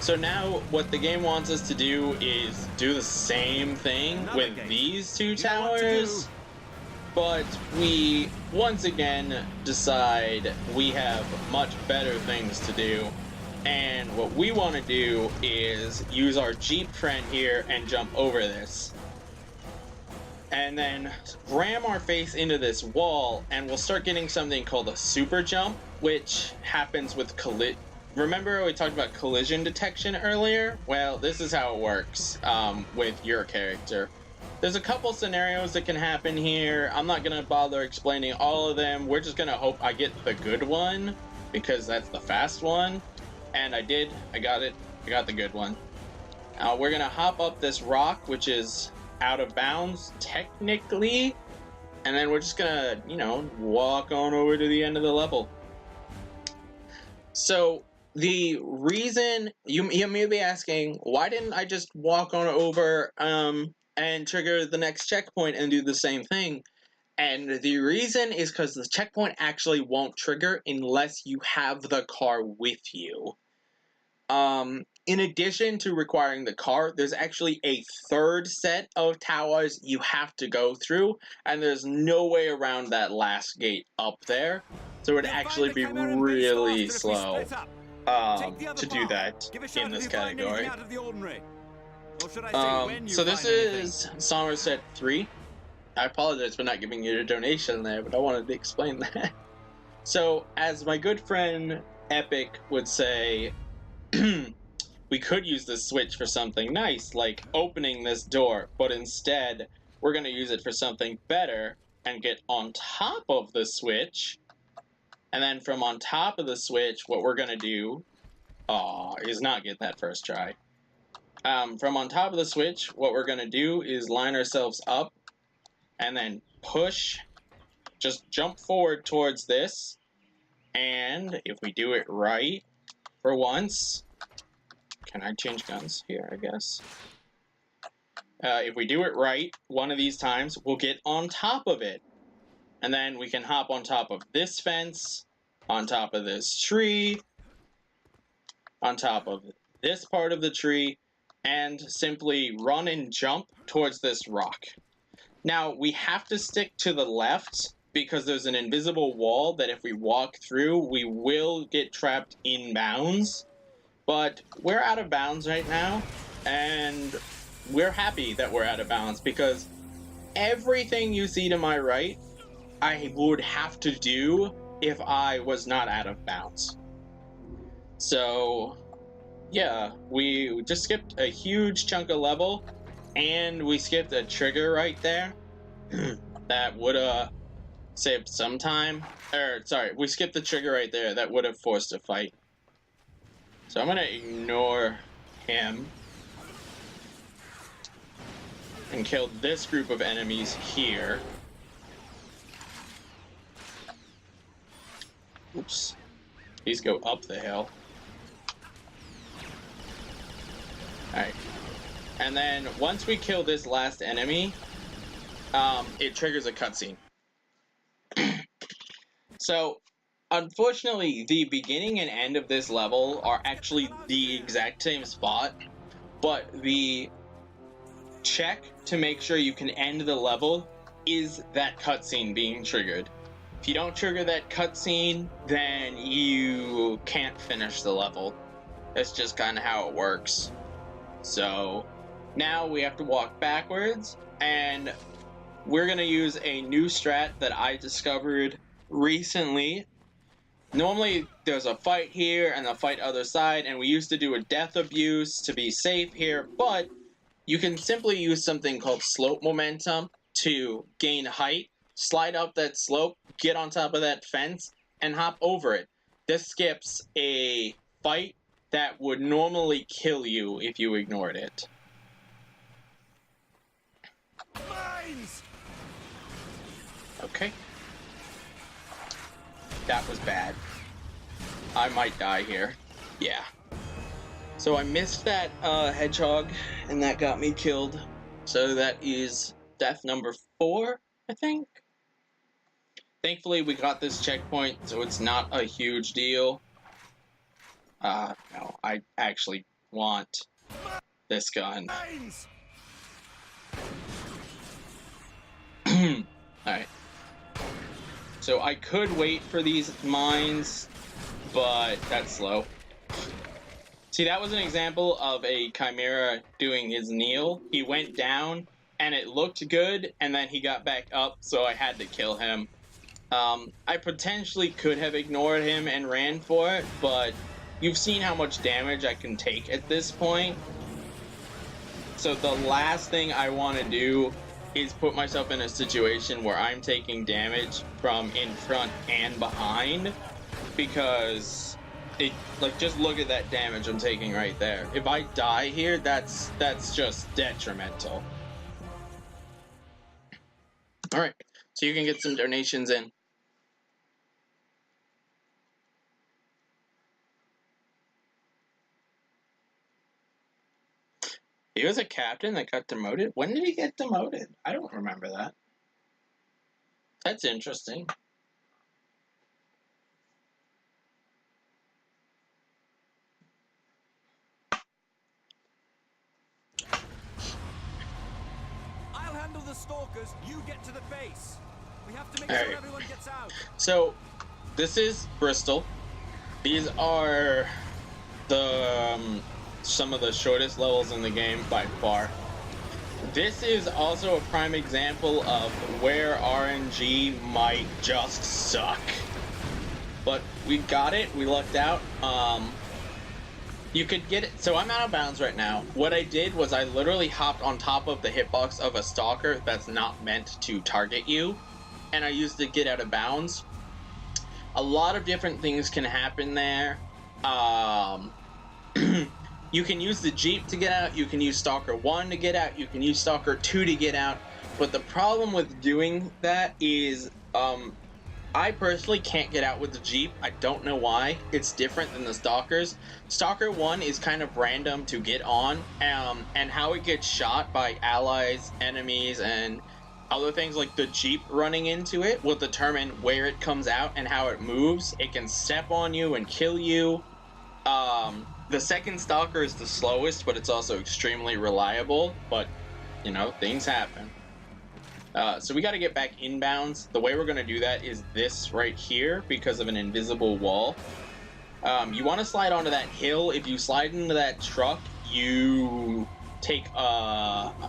S1: So now what the game wants us to do is do the same thing
S5: Another
S1: with
S5: gate.
S1: these two
S5: You know what to
S1: towers,
S5: do.
S1: but we once again decide we have much better things to do, and what we want to do is use our Jeep friend here and jump over this. And then ram our face into this wall, and we'll start getting something called a super jump, which happens with Remember we talked about collision detection earlier? Well, this is how it works with your character. There's a couple scenarios that can happen here. I'm not going to bother explaining all of them. We're just going to hope I get the good one, because that's the fast one. And I did. I got it. I got the good one. We're going to hop up this rock, which is out of bounds, technically. And then we're just going to, walk on over to the end of the level. So the reason you may be asking, why didn't I just walk on over and trigger the next checkpoint and do the same thing? And the reason is because the checkpoint actually won't trigger unless you have the car with you. In addition to requiring the car, there's actually a third set of towers you have to go through, and there's no way around that last gate up there. So it would
S5: We'll
S1: actually
S5: find
S1: be
S5: the chimera and base
S1: really
S5: faster if we
S1: slow
S5: split up. Take the other
S1: to do
S5: path.
S1: that
S5: Give a shout
S1: in
S5: if
S1: this
S5: you find anything
S1: category.
S5: out of the ordinary. Or should I say when you
S1: So this
S5: find anything?
S1: is Somerset 3. I apologize for not giving you a donation there, but I wanted to explain that. So, as my good friend Epic would say, we could use this switch for something nice, like opening this door, but instead, we're going to use it for something better and get on top of the switch. And then from on top of the switch, what we're going to do is not get that first try. From on top of the switch, what we're going to do is line ourselves up and then push, just jump forward towards this. And if we do it right for once, can I change guns here, I guess? If we do it right one of these times, we'll get on top of it. And then we can hop on top of this fence, on top of this tree, on top of this part of the tree, and simply run and jump towards this rock. Now, we have to stick to the left because there's an invisible wall that if we walk through, we will get trapped in bounds. But we're out of bounds right now, and we're happy that we're out of bounds because everything you see to my right, I would have to do if I was not out of bounds. So, yeah, we just skipped a huge chunk of level, and we skipped a trigger right there that would have saved some time. Sorry, we skipped the trigger right there that would have forced a fight. So I'm gonna ignore him and kill this group of enemies here. Oops. These go up the hill. Alright. And then once we kill this last enemy, it triggers a cutscene. So, unfortunately, the beginning and end of this level are actually the exact same spot, but the check to make sure you can end the level is that cutscene being triggered. If you don't trigger that cutscene, then you can't finish the level. That's just kind of how it works. So, now we have to walk backwards, and we're gonna use a new strat that I discovered recently. Normally there's a fight here and a fight other side, and we used to do a death abuse to be safe here, but you can simply use something called slope momentum to gain height, slide up that slope, get on top of that fence, and hop over it. This skips a fight that would normally kill you if you ignored it.
S5: Mines!
S1: Okay. That was bad. I might die here. Yeah. So I missed that hedgehog, and that got me killed. So that is death number 4, I think. Thankfully, we got this checkpoint, so it's not a huge deal. No, I actually want this gun.
S5: Mines!
S1: Alright. So I could wait for these mines, but that's slow. See, that was an example of a Chimera doing his kneel. He went down, and it looked good, and then he got back up, so I had to kill him. I potentially could have ignored him and ran for it, but you've seen how much damage I can take at this point. So the last thing I want to do is put myself in a situation where I'm taking damage from in front and behind, because just look at that damage I'm taking right there. If I die here, that's just detrimental. Alright, so you can get some donations in. He was a captain that got demoted? When did he get demoted? I don't remember that. That's interesting.
S5: I'll handle the stalkers, you get to the base. We have to make
S1: All
S5: sure
S1: right.
S5: everyone gets out.
S1: So, this is Bristol. These are the some of the shortest levels in the game by far. This is also a prime example of where RNG might just suck. But we got it, we lucked out. You could get it. So I'm out of bounds right now. What I did was I literally hopped on top of the hitbox of a stalker that's not meant to target you, and I used to get out of bounds. A lot of different things can happen there. You can use the Jeep to get out, you can use Stalker 1 to get out, you can use Stalker 2 to get out, but the problem with doing that is, I personally can't get out with the Jeep. I don't know why. It's different than the Stalkers. Stalker 1 is kind of random to get on, and how it gets shot by allies, enemies, and other things like the Jeep running into it will determine where it comes out and how it moves. It can step on you and kill you. The second Stalker is the slowest, but it's also extremely reliable, but, you know, things happen. So we gotta get back inbounds. The way we're gonna do that is this right here, because of an invisible wall. You want to slide onto that hill. If you slide into that truck, you take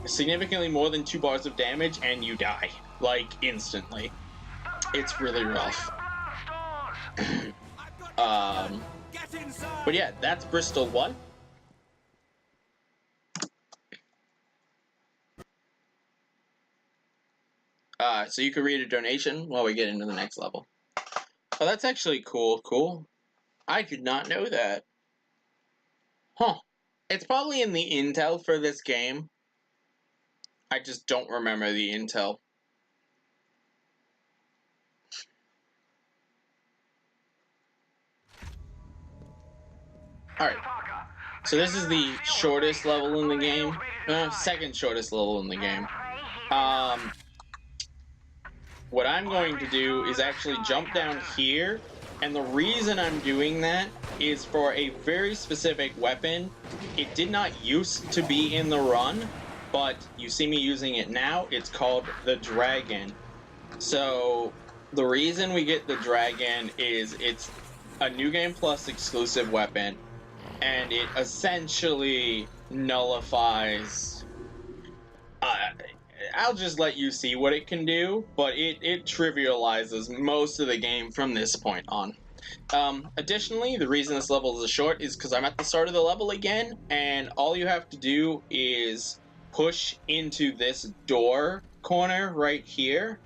S1: significantly more than 2 bars of damage and you die, like, instantly. It's really rough.
S5: Get inside!
S1: But yeah, that's Bristol 1. So you can read a donation while we get into the next level. Oh, that's actually cool. Cool. I did not know that. Huh. It's probably in the intel for this game. I just don't remember the intel. Alright. So this is the shortest level in the game. Second shortest level in the game. What I'm going to do is actually jump down here, and the reason I'm doing that is for a very specific weapon. It did not used to be in the run, but you see me using it now. It's called the Dragon. So the reason we get the Dragon is it's a New Game Plus exclusive weapon, and it essentially nullifies... I'll just let you see what it can do, but it trivializes most of the game from this point on. Additionally, the reason this level is short is because I'm at the start of the level again, and all you have to do is push into this door corner right here.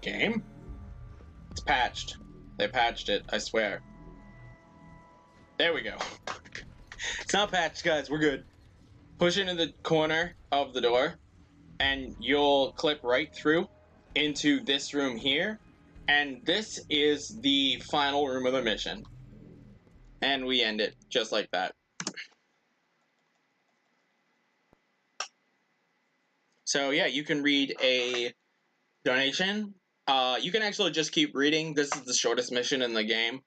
S1: Game? It's patched. They patched it, I swear. There we go. It's not patched, guys, we're good. Push into the corner of the door, and you'll clip right through into this room here, and this is the final room of the mission. And we end it just like that. So yeah, you can read a donation. You can actually just keep reading. This is the shortest mission in the game.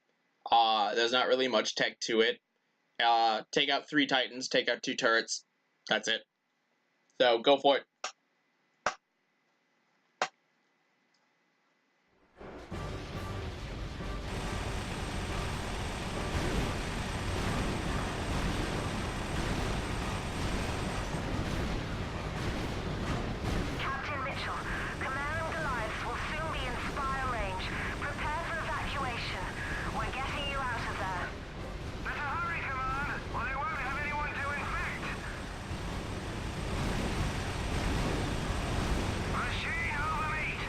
S1: There's not really much tech to it. Take out 3 Titans, take out 2 turrets. That's it. So, go for it.
S4: Captain Mitchell, Command and Goliaths will soon be in Spire range. Prepare for evacuation. We're getting you out of there.
S3: Better hurry, Command, or they won't have anyone to infect. Machine over meat.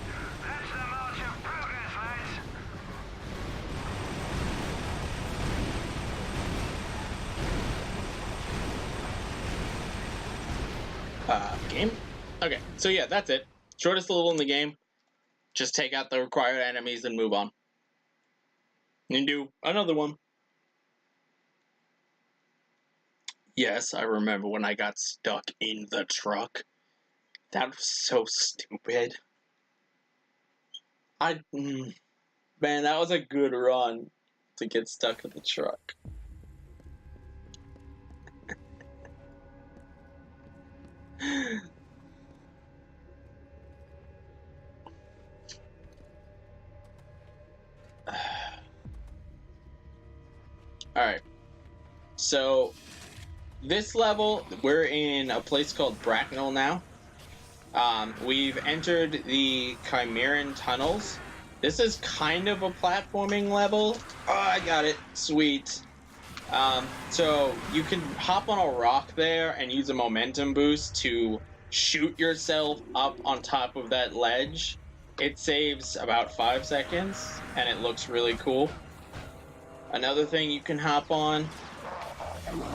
S3: That's the march of progress, lads.
S1: Game? Okay, so yeah, that's it. Shortest level in the game. Just take out the required enemies and move on. And do another one. Yes, I remember when I got stuck in the truck. That was so stupid. Man, that was a good run to get stuck in the truck. Alright. So, this level, we're in a place called Bracknell now. We've entered the Chimeran tunnels. This is kind of a platforming level. Oh, I got it. Sweet. So you can hop on a rock there and use a momentum boost to shoot yourself up on top of that ledge. It saves about 5 seconds, and it looks really cool. Another thing you can hop on.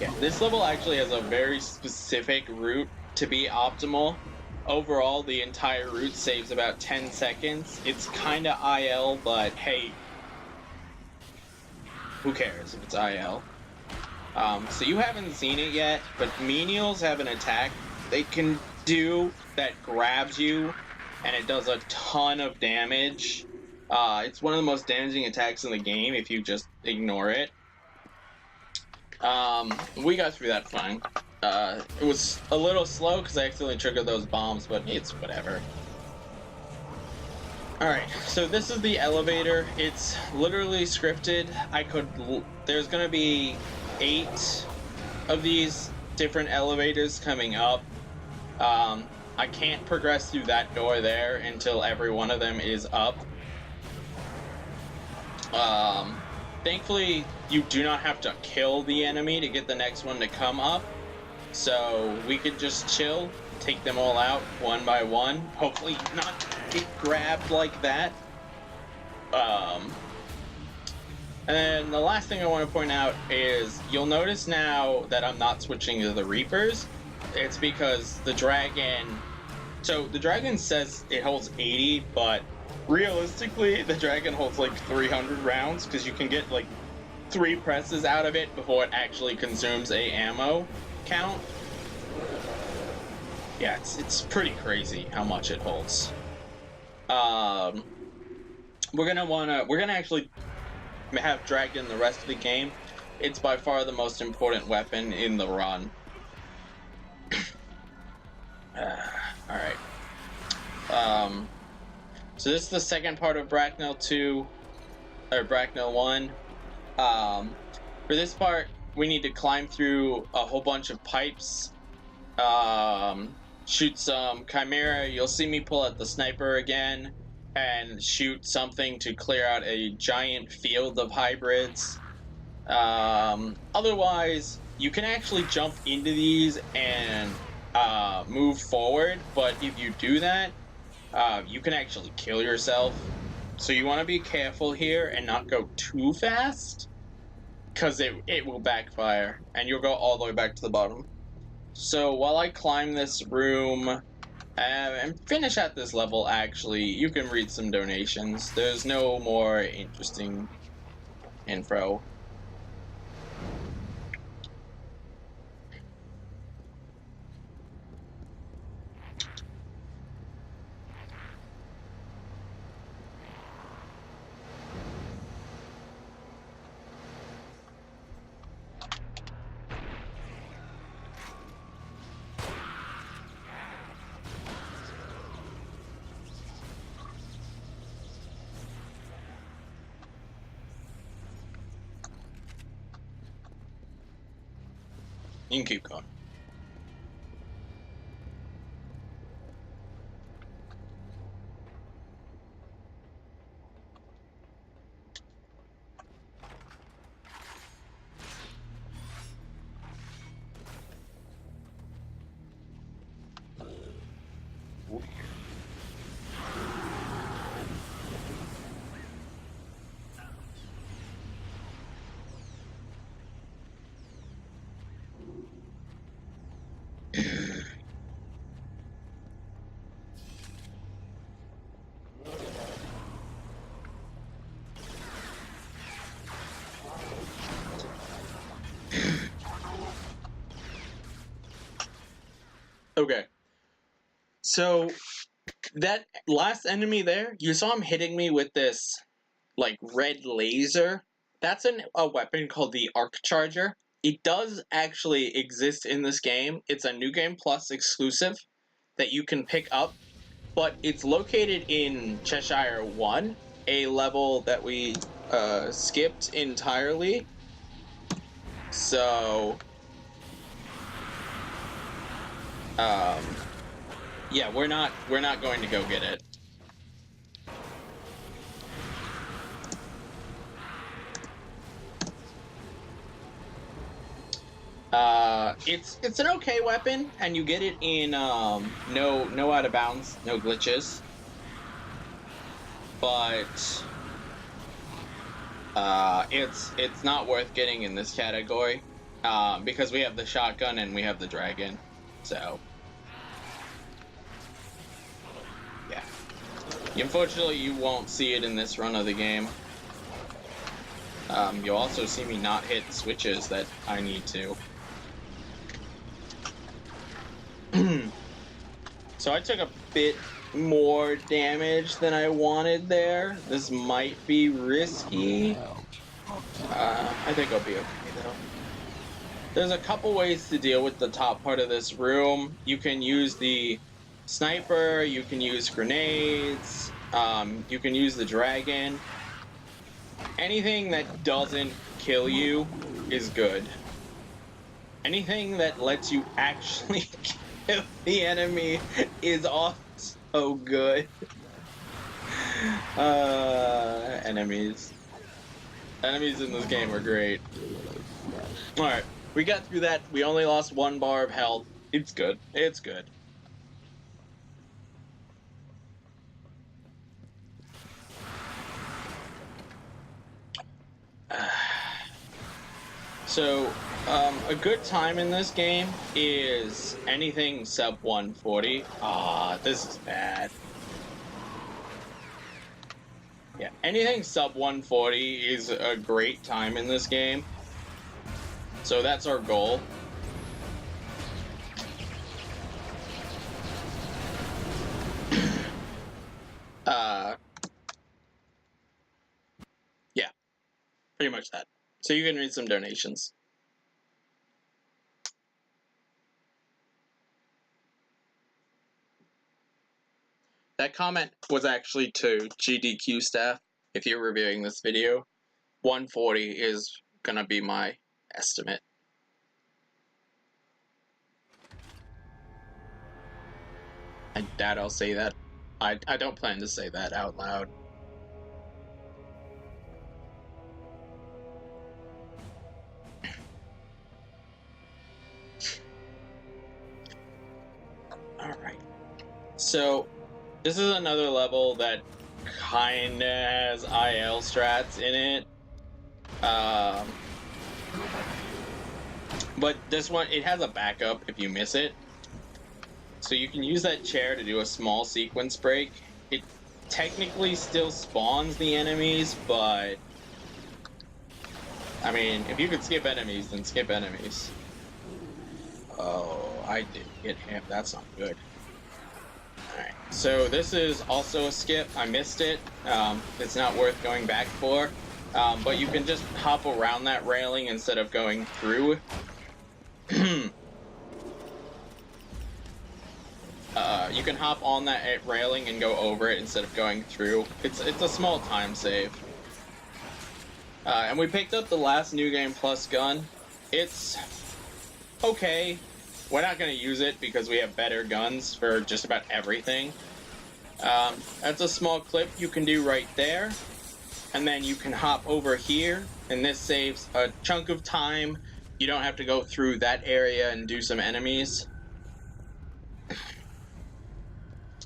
S1: Yeah, this level actually has a very specific route to be optimal. Overall, the entire route saves about 10 seconds. It's kinda IL, but hey, who cares if it's IL? So you haven't seen it yet, but menials have an attack they can do that grabs you, and it does a ton of damage. It's one of the most damaging attacks in the game if you just ignore it. We got through that fine. It was a little slow because I accidentally triggered those bombs, but it's whatever. Alright, so this is the elevator. It's literally scripted. There's gonna be 8 of these different elevators coming up. I can't progress through that door there until every one of them is up. Thankfully, you do not have to kill the enemy to get the next one to come up. So we could just chill, take them all out one by one. Hopefully not get grabbed like that. And then the last thing I want to point out is you'll notice now that I'm not switching to the Reapers. It's because the dragon... So the dragon says it holds 80, but realistically the dragon holds like 300 rounds because you can get like 3 presses out of it before it actually consumes a ammo count. Yeah, it's pretty crazy how much it holds. We're gonna actually have dragon the rest of the game. It's by far the most important weapon in the run. Alright. So this is the second part of Bracknell 2, or Bracknell 1. For this part, we need to climb through a whole bunch of pipes, shoot some Chimera. You'll see me pull out the sniper again, and shoot something to clear out a giant field of hybrids. Otherwise, you can actually jump into these and move forward, but if you do that, you can actually kill yourself. So you want to be careful here and not go too fast, because it will backfire, and you'll go all the way back to the bottom. So while I climb this room and finish at this level, actually, you can read some donations. There's no more interesting info. You can keep going. Okay, so that last enemy there, you saw him hitting me with this, like, red laser. That's a weapon called the Arc Charger. It does actually exist in this game. It's a New Game Plus exclusive that you can pick up, but it's located in Cheshire 1, a level that we skipped entirely. So... yeah, we're not going to go get it. It's an okay weapon, and you get it in no out of bounds, no glitches. But it's not worth getting in this category because we have the shotgun and we have the dragon. So yeah, unfortunately you won't see it in this run of the game. You'll also see me not hit switches that I need to. So I took a bit more damage than I wanted there. This might be risky. I think I'll be okay though. There's a couple ways to deal with the top part of this room. You can use the sniper, you can use grenades, You can use the dragon. Anything that doesn't kill you is good. Anything that lets you actually kill the enemy is also good. Enemies. Enemies in this game are great. Alright, we got through that. We only lost 1 bar of health. It's good. It's good. So, a good time in this game is anything sub 140. Ah, this is bad. Yeah, anything sub 140 is a great time in this game. So that's our goal. Yeah, pretty much that. So you can read some donations. That comment was actually to GDQ staff. If you're reviewing this video, 140 is gonna be my estimate. I doubt I'll say that. I don't plan to say that out loud. Alright. So, this is another level that kinda has IL strats in it. But this one, it has a backup if you miss it. So you can use that chair to do a small sequence break. It technically still spawns the enemies, but... I mean, if you could skip enemies, then skip enemies. Oh, I did get him. That's not good. Alright, so this is also a skip. I missed it. It's not worth going back for. But you can just hop around that railing instead of going through. You can hop on that railing and go over it instead of going through. It's a small time save. And we picked up the last New Game Plus gun. It's okay. We're not going to use it because we have better guns for just about everything. That's a small clip you can do right there. And then you can hop over here, and this saves a chunk of time. You don't have to go through that area and do some enemies.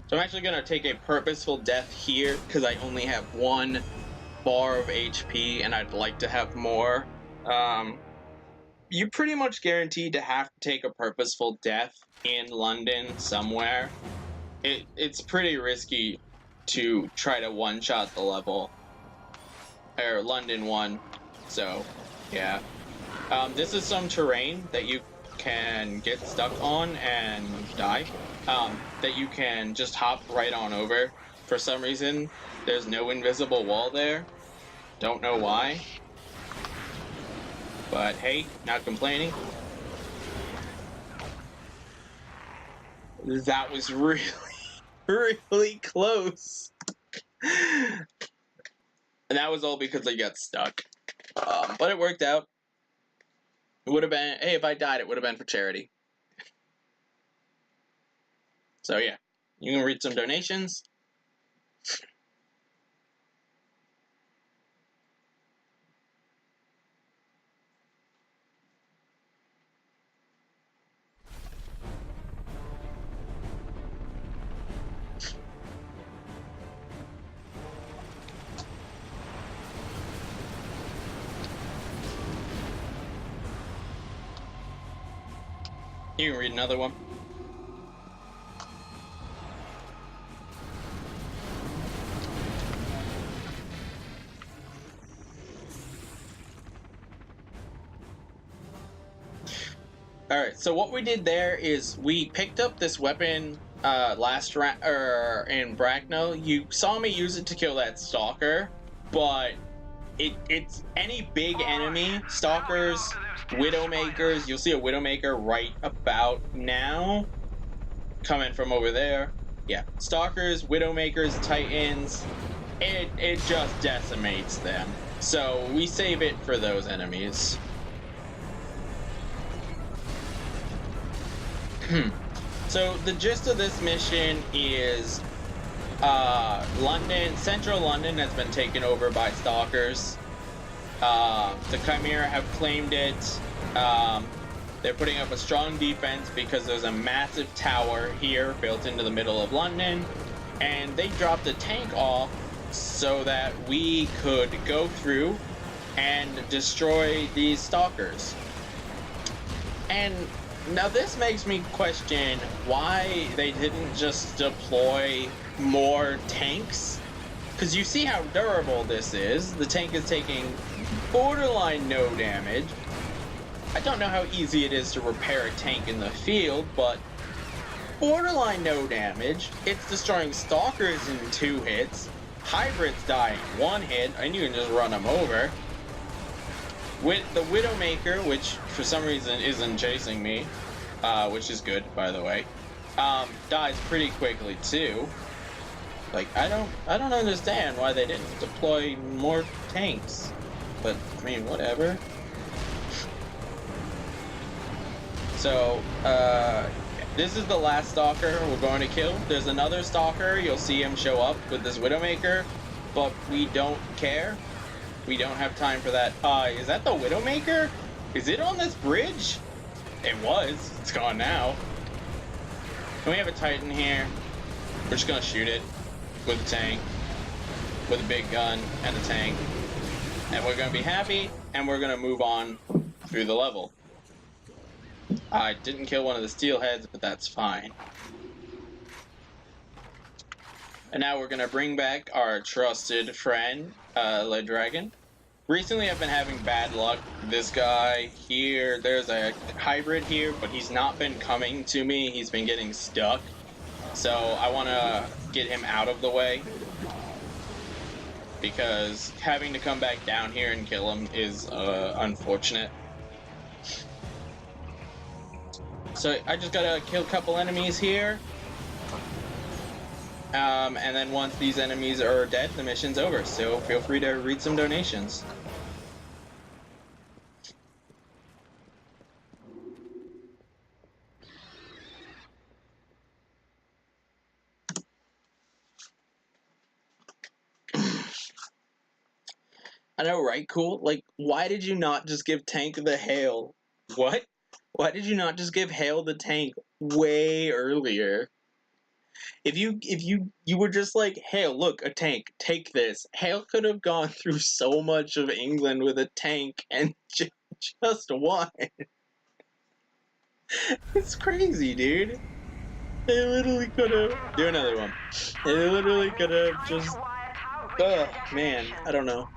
S1: So I'm actually going to take a purposeful death here, because I only have 1 bar of HP, and I'd like to have more. You're pretty much guaranteed to have to take a purposeful death in London somewhere. It's pretty risky to try to one-shot the level. Or London 1. So, yeah. This is some terrain that you can get stuck on and die. That you can just hop right on over. For some reason, there's no invisible wall there. Don't know why. But hey, not complaining. That was really, really close. And that was all because I got stuck. But it worked out. It would have been, hey, if I died, it would have been for charity. So yeah, you can read some donations. You can read another one. Alright, so what we did there is we picked up this weapon last round in Bracknell. You saw me use it to kill that stalker, but it's any big enemy, stalkers, widowmakers. You'll see a widowmaker right about now, coming from over there. yeah, Stalkers, Widowmakers, Titans, it just decimates them. So we save it for those enemies. So the gist of this mission is Central London has been taken over by Stalkers. The Chimera have claimed it. They're putting up a strong defense because there's a massive tower here built into the middle of London, and they dropped a tank off so that we could go through and destroy these Stalkers. And now this makes me question why they didn't just deploy more tanks, because you see how durable this is. The tank is taking borderline no damage. I don't know how easy it is to repair a tank in the field, but borderline no damage. It's destroying Stalkers in 2 hits. Hybrids die in 1 hit, and you can just run them over. With the Widowmaker, which for some reason isn't chasing me, which is good, by the way, dies pretty quickly too. Like, I don't understand why they didn't deploy more tanks, but I mean, whatever. So, this is the last Stalker we're going to kill. There's another Stalker, you'll see him show up with this Widowmaker, but we don't care. We don't have time for that. Is that the Widowmaker? Is it on this bridge? It was. It's gone now. And we have a Titan here. We're just gonna shoot it with a tank, with a big gun and a tank. And we're gonna be happy, and we're gonna move on through the level. I didn't kill one of the steelheads, but that's fine. And now we're gonna bring back our trusted friend, Le Dragon. Recently I've been having bad luck. This guy here, there's a hybrid here, but he's not been coming to me. He's been getting stuck. So I wanna get him out of the way, because having to come back down here and kill him is unfortunate. So I just gotta kill a couple enemies here. And then once these enemies are dead, the mission's over. So feel free to read some donations. I know, right? Cool. Like, why did you not just give Tank the hail? What? Why did you not just give Hail the tank way earlier? If you were just like, Hail, look, a tank, take this. Hail could have gone through so much of England with a tank and just won. It's crazy, dude. They literally could have... Do another one. They literally could have just... Ugh, man, I don't know.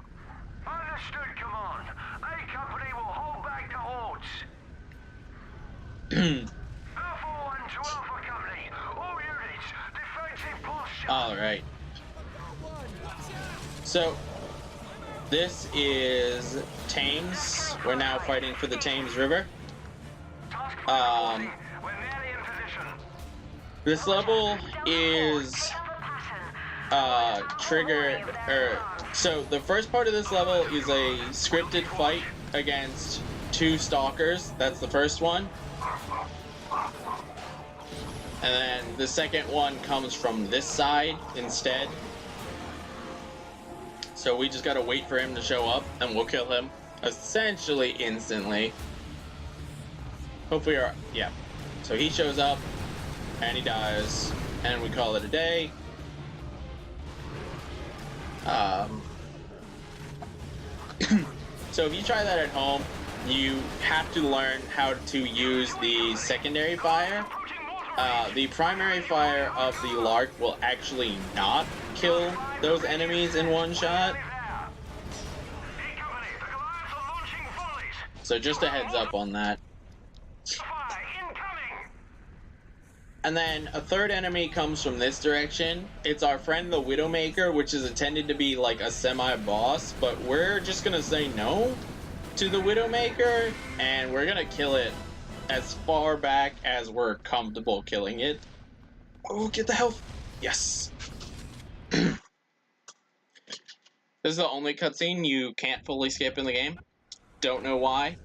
S3: Understood, Command. A company will hold back the hordes. Alpha 1 to Alpha Company. All units, defensive posture.
S1: Alright. So, this is Thames. We're now fighting for the Thames River.
S3: We're nearly in position.
S1: This level is so the first part of this level is a scripted fight against 2 Stalkers. That's the first one. And then the second one comes from this side instead. So we just gotta wait for him to show up, and we'll kill him essentially instantly. Hopefully, yeah. So he shows up, and he dies, and we call it a day. So if you try that at home, you have to learn how to use the secondary fire. The primary fire of the Lark will actually not kill those enemies in one shot. So just a heads up on that. And then a third enemy comes from this direction. It's our friend the Widowmaker, which is intended to be like a semi-boss, but we're just gonna say no to the Widowmaker, and we're gonna kill it as far back as we're comfortable killing it. Oh, get the health! Yes. This is the only cutscene you can't fully skip in the game. Don't know why.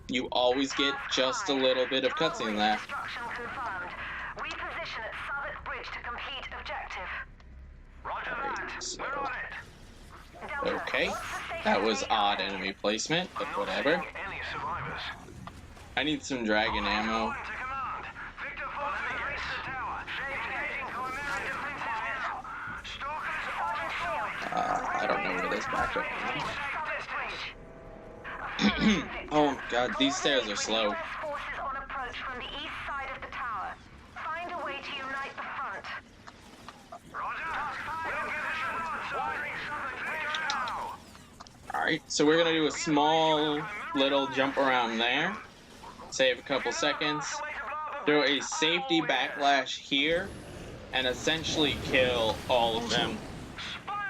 S1: You always get just a little bit of cutscene there.
S4: Destruction confirmed. Reposition at Southwark Bridge to complete objective.
S3: Roger that.
S1: So-
S3: We're on it.
S4: Delta,
S1: Okay,
S4: what's the state
S1: that
S4: of
S1: was
S4: the
S1: odd
S4: area?
S1: enemy placement, but
S3: I'm not
S1: whatever.
S3: seeing any survivors.
S1: I need some dragon ammo.
S3: One to command. Victor Force has reached the tower. Engaging Chimera defenses now. Stalkers on site.
S1: I don't know where this backup is.
S4: Southwark Bridge.
S1: Oh god, these stairs are slow.
S4: US forces on approach from the east side of the tower. Find a way to unite the front.
S3: Roger. We'll give it a shot. Firing Southern Bridge now.
S1: Alright, so we're gonna do a small little jump around there. Save a couple seconds. Do a safety backlash here. And essentially kill all of them.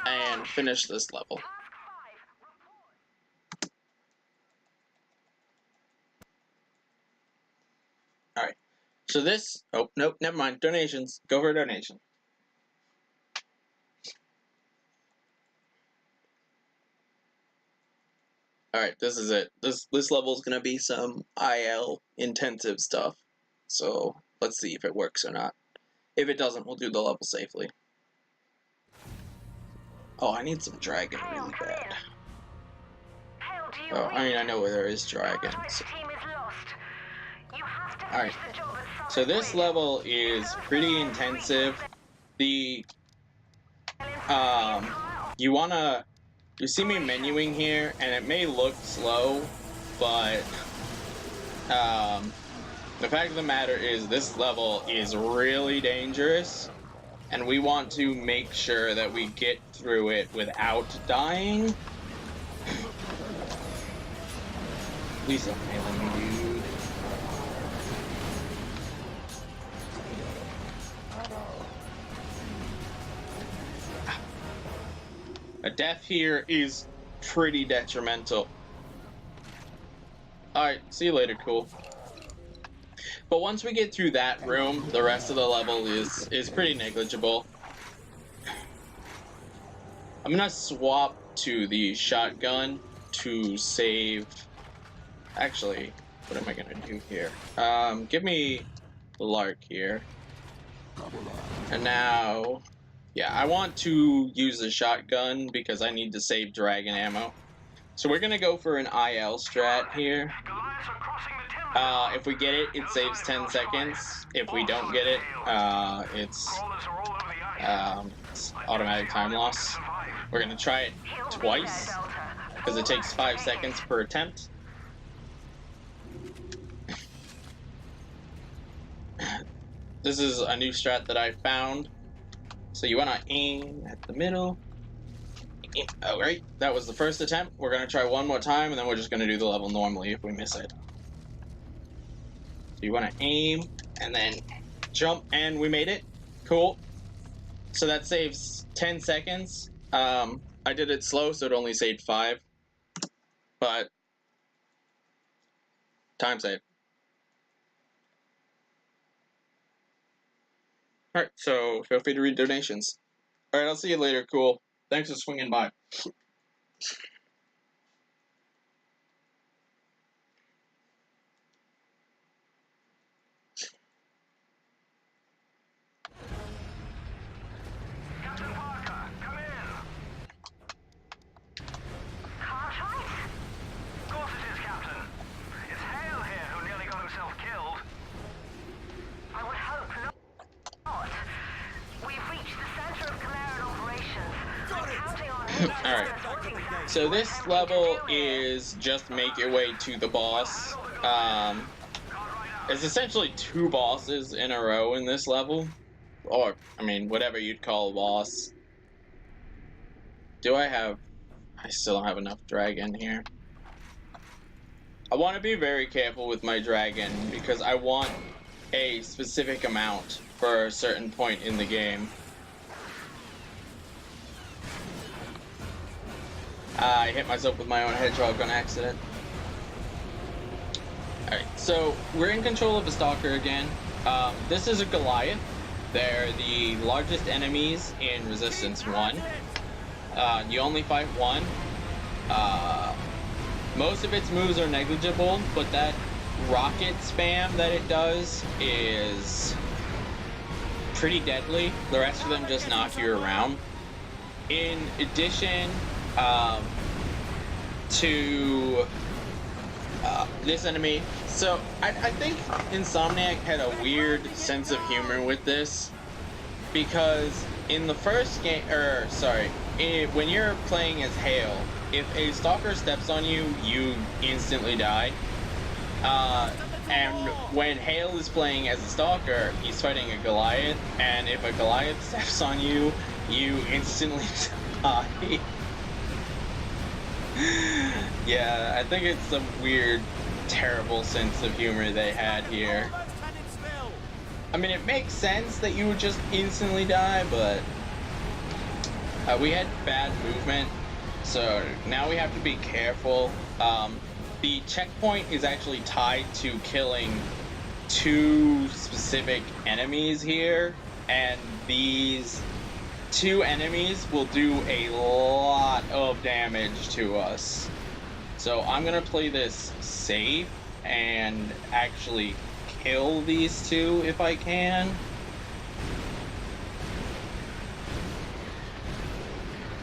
S1: And finish this level.
S4: Task 5, report.
S1: Alright. So this... Oh, nope, never mind. Donations. Go for a donation. Alright, this is it. This level is gonna be some IL intensive stuff. So, let's see if it works or not. If it doesn't, we'll do the level safely. Oh, I need some dragon really bad.
S4: Hale, do you
S1: Oh, I mean, I
S4: read?
S1: know where there is
S4: Your
S1: dragons.
S4: team is lost. You have to
S1: Alright,
S4: finish the job at
S1: so
S4: Southwark
S1: this
S4: Bridge.
S1: level is pretty intensive. The, you wanna, you see me menuing here, and it may look slow, but, the fact of the matter is this level is really dangerous, and we want to make sure that we get through it without dying. Please don't fail me, dude. A death here is pretty detrimental. Alright, see you later, cool. But once we get through that room, the rest of the level is pretty negligible. I'm gonna swap to the shotgun to save... Actually, what am I gonna do here? Give me the Lark here. And now... Yeah, I want to use the shotgun because I need to save dragon ammo. So we're gonna go for an IL strat here.
S3: Goliaths are crossing the timber.
S1: If we get it, it saves 10 seconds. If we don't get it, it's
S3: Crawlers are all over the ice.
S1: it's automatic time loss. We're gonna try it twice because it takes 5 seconds per attempt. This is a new strat that I found. So you wanna aim at the middle. Alright, that was the first attempt. We're gonna try one more time, and then we're just gonna do the level normally if we miss it. So you wanna aim, and then jump, and we made it. Cool. So that saves 10 seconds. I did it slow, so it only saved 5. But time save. Alright, so feel free to read donations. Alright, I'll see you later, cool. Thanks for swinging by.
S3: Captain Parker, come in.
S4: Cartwright?
S3: Of course it is, Captain. It's Hale here who nearly got himself killed.
S4: I would hope not. We've reached the center of Chimeran operations. I'm counting on you.
S1: Alright. So this level is just make your way to the boss. It's essentially 2 bosses in a row in this level. Or, I mean, whatever you'd call a boss. Do I have... I still don't have enough dragon here. I want to be very careful with my dragon because I want a specific amount for a certain point in the game. I hit myself with my own hedgehog on accident. Alright, so we're in control of a stalker again. This is a Goliath. They're the largest enemies in Resistance 1. You only fight one. Most of its moves are negligible, but that rocket spam that it does is pretty deadly. The rest of them just knock you around. In addition to this enemy, so I think Insomniac had a weird sense of humor with this, because in the first game, when you're playing as Hale, if a stalker steps on you, you instantly die. And when Hale is playing as a stalker, he's fighting a Goliath, and if a Goliath steps on you, you instantly die. Yeah, I think it's a weird, terrible sense of humor they had here. I mean, it makes sense that you would just instantly die, but we had bad movement, so now we have to be careful. The checkpoint is actually tied to killing 2 specific enemies here, and these 2 enemies will do a lot of damage to us. So I'm gonna play this safe and actually kill these 2 if I can.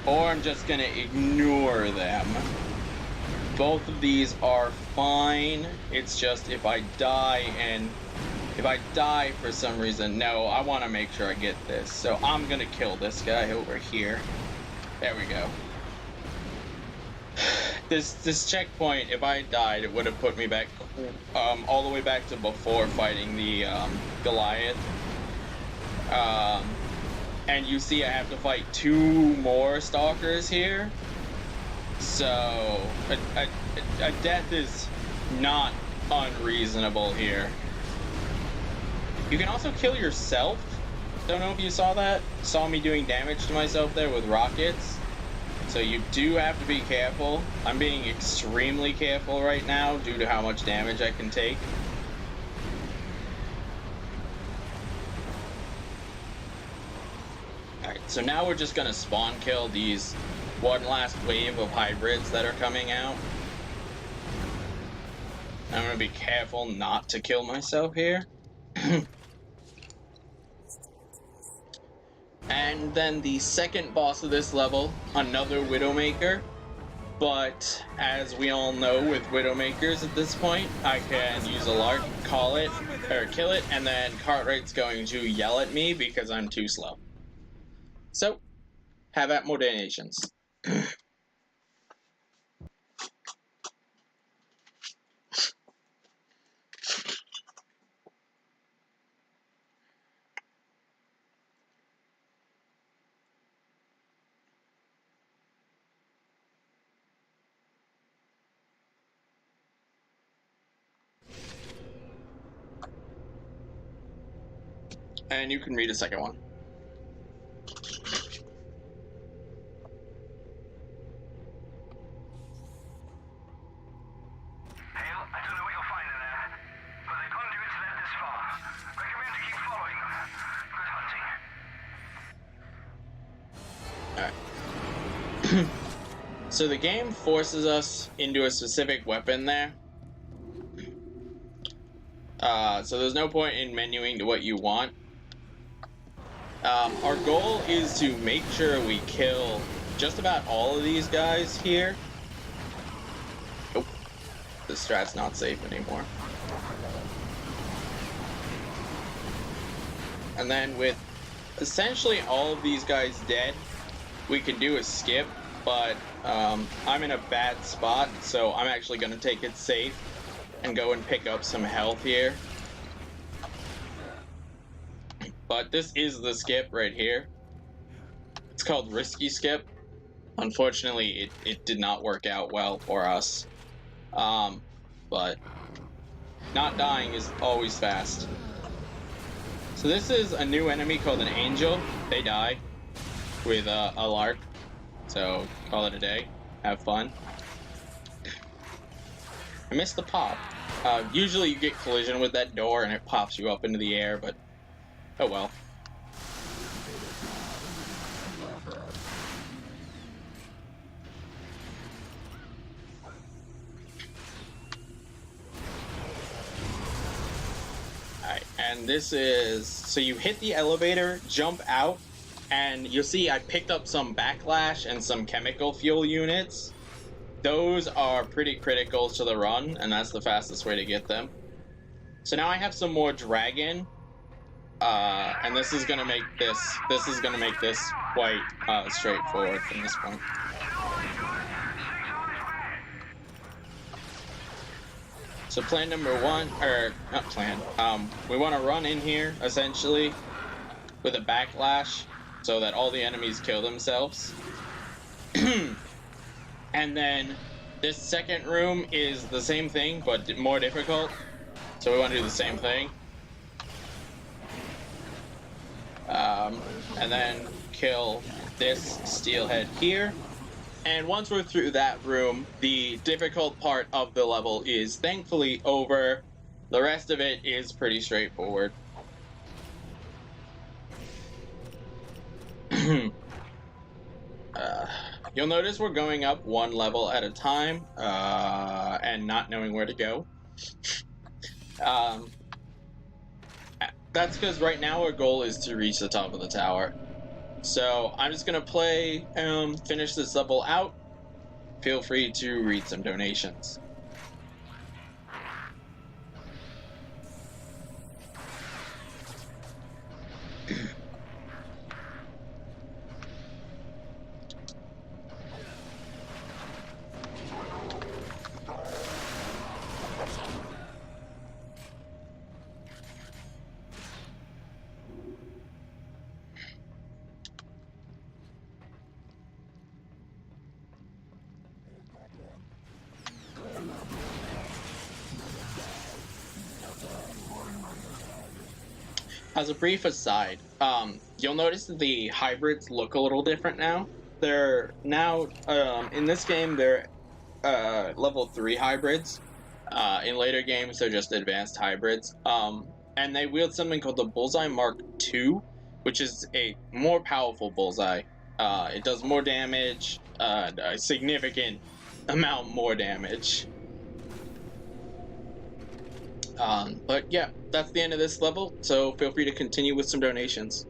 S1: Or I'm just gonna ignore them. Both of these are fine. It's just if I die for some reason, no, I want to make sure I get this. So I'm gonna kill this guy over here. There we go. This checkpoint, if I had died, it would have put me back all the way back to before fighting the Goliath. And you see I have to fight 2 more stalkers here. So a death is not unreasonable here. You can also kill yourself. Don't know if you saw that. Saw me doing damage to myself there with rockets. So you do have to be careful. I'm being extremely careful right now due to how much damage I can take. Alright, so now we're just gonna spawn kill these one last wave of hybrids that are coming out. I'm gonna be careful not to kill myself here. And then the second boss of this level, another Widowmaker. But as we all know with Widowmakers at this point, I can use a lark, kill it, and then Cartwright's going to yell at me because I'm too slow. So, have at more donations. And you can read a second one.
S3: Hale, I don't know what you'll find in there, but the conduits led this far. Recommend to keep following them. Good hunting.
S1: Alright. So the game forces us into a specific weapon there. So there's no point in menuing to what you want. Our goal is to make sure we kill just about all of these guys here. Oh, the strat's not safe anymore. And then with essentially all of these guys dead, we can do a skip, but I'm in a bad spot, so I'm actually going to take it safe and go and pick up some health here. But this is the skip right here. It's called Risky Skip. Unfortunately, it did not work out well for us. But not dying is always fast. So this is a new enemy called an Angel. They die with a lark. So call it a day. Have fun. I missed the pop. Usually you get collision with that door and it pops you up into the air, but oh well. and this is, so you hit the elevator, jump out, and you'll see I picked up some backlash and some chemical fuel units. Those are pretty critical to the run, and that's the fastest way to get them. So now I have some more dragon, and this is gonna make this quite straightforward from this point. So plan number one, or not plan, we want to run in here, essentially, with a backlash, so that all the enemies kill themselves. And then, this second room is the same thing, but more difficult, so we want to do the same thing. And then kill this steelhead here. And once we're through that room, the difficult part of the level is thankfully over. The rest of it is pretty straightforward. You'll notice we're going up one level at a time, and not knowing where to go. That's because right now our goal is to reach the top of the tower. So I'm just gonna play, finish this level out. Feel free to read some donations. As a brief aside, you'll notice that the hybrids look a little different now. They're now, in this game, they're level 3 hybrids. In later games, they're just advanced hybrids. And they wield something called the Bullseye Mark II, which is a more powerful bullseye. It does more damage, a significant amount more damage. But yeah, that's the end of this level, so feel free to continue with some donations.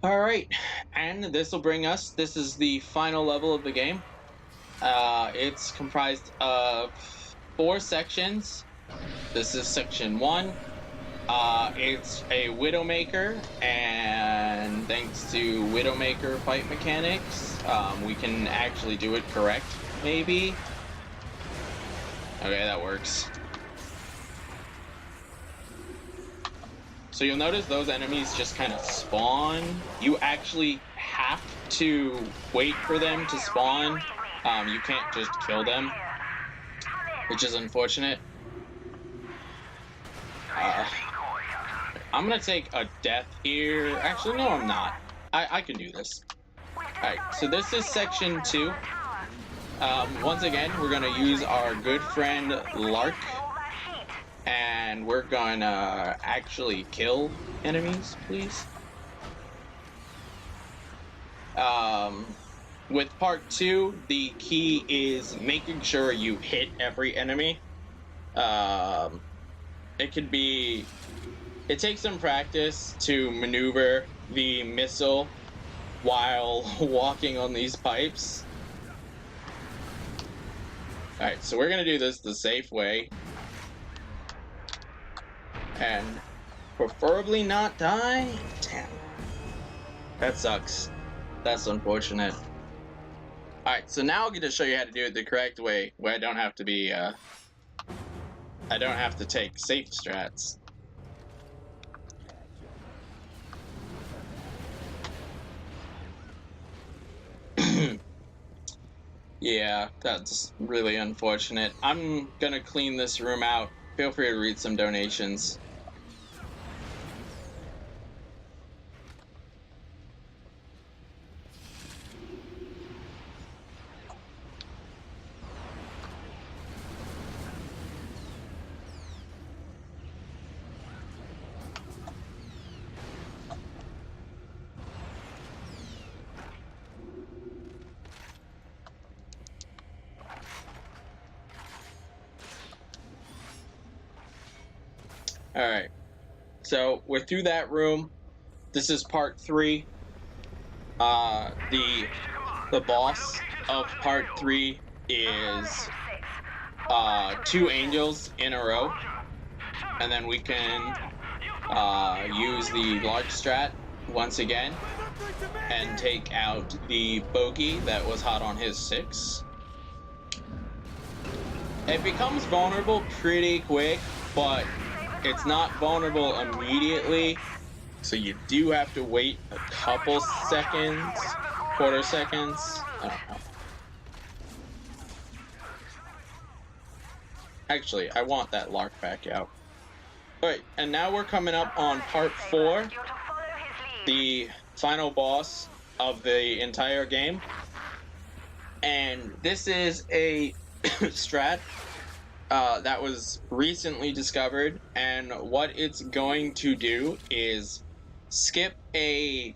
S1: Alright, and this will bring us, this is the final level of the game. It's comprised of 4 sections. This is section 1. It's a Widowmaker, and thanks to Widowmaker fight mechanics, we can actually do it correct, maybe? Okay, that works. So you'll notice those enemies just kind of spawn. You actually have to wait for them to spawn. You can't just kill them, which is unfortunate. I'm gonna take a death here. Actually, no, I'm not. I can do this. Alright, so this is section 2. Once again, we're gonna use our good friend Lark. And we're gonna actually kill enemies, please. With part 2, the key is making sure you hit every enemy. It takes some practice to maneuver the missile while walking on these pipes. Alright, so we're gonna do this the safe way. And preferably not die? Damn. That sucks. That's unfortunate. Alright, so now I'm going to show you how to do it the correct way, where I don't have to be, I don't have to take safe strats. Yeah, that's really unfortunate. I'm gonna clean this room out. Feel free to read some donations. Alright, so we're through that room. This is part 3. The boss of part 3 is 2 angels in a row. And then we can use the large strat once again and take out the bogey that was hot on his 6. It becomes vulnerable pretty quick, but it's not vulnerable immediately, so you do have to wait a couple seconds, quarter seconds, I don't know. Actually, I want that lark back out. Alright, and now we're coming up on part 4, the final boss of the entire game. And this is a strat that was recently discovered, and what it's going to do is skip a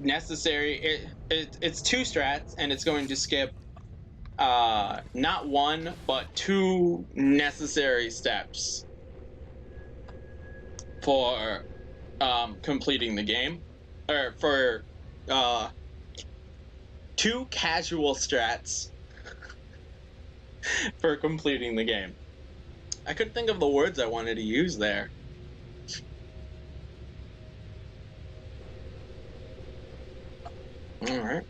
S1: necessary... It's 2 strats, and it's going to skip not 1, but 2 necessary steps for completing the game, or for 2 casual strats for completing the game. I couldn't think of the words I wanted to use there. Alright.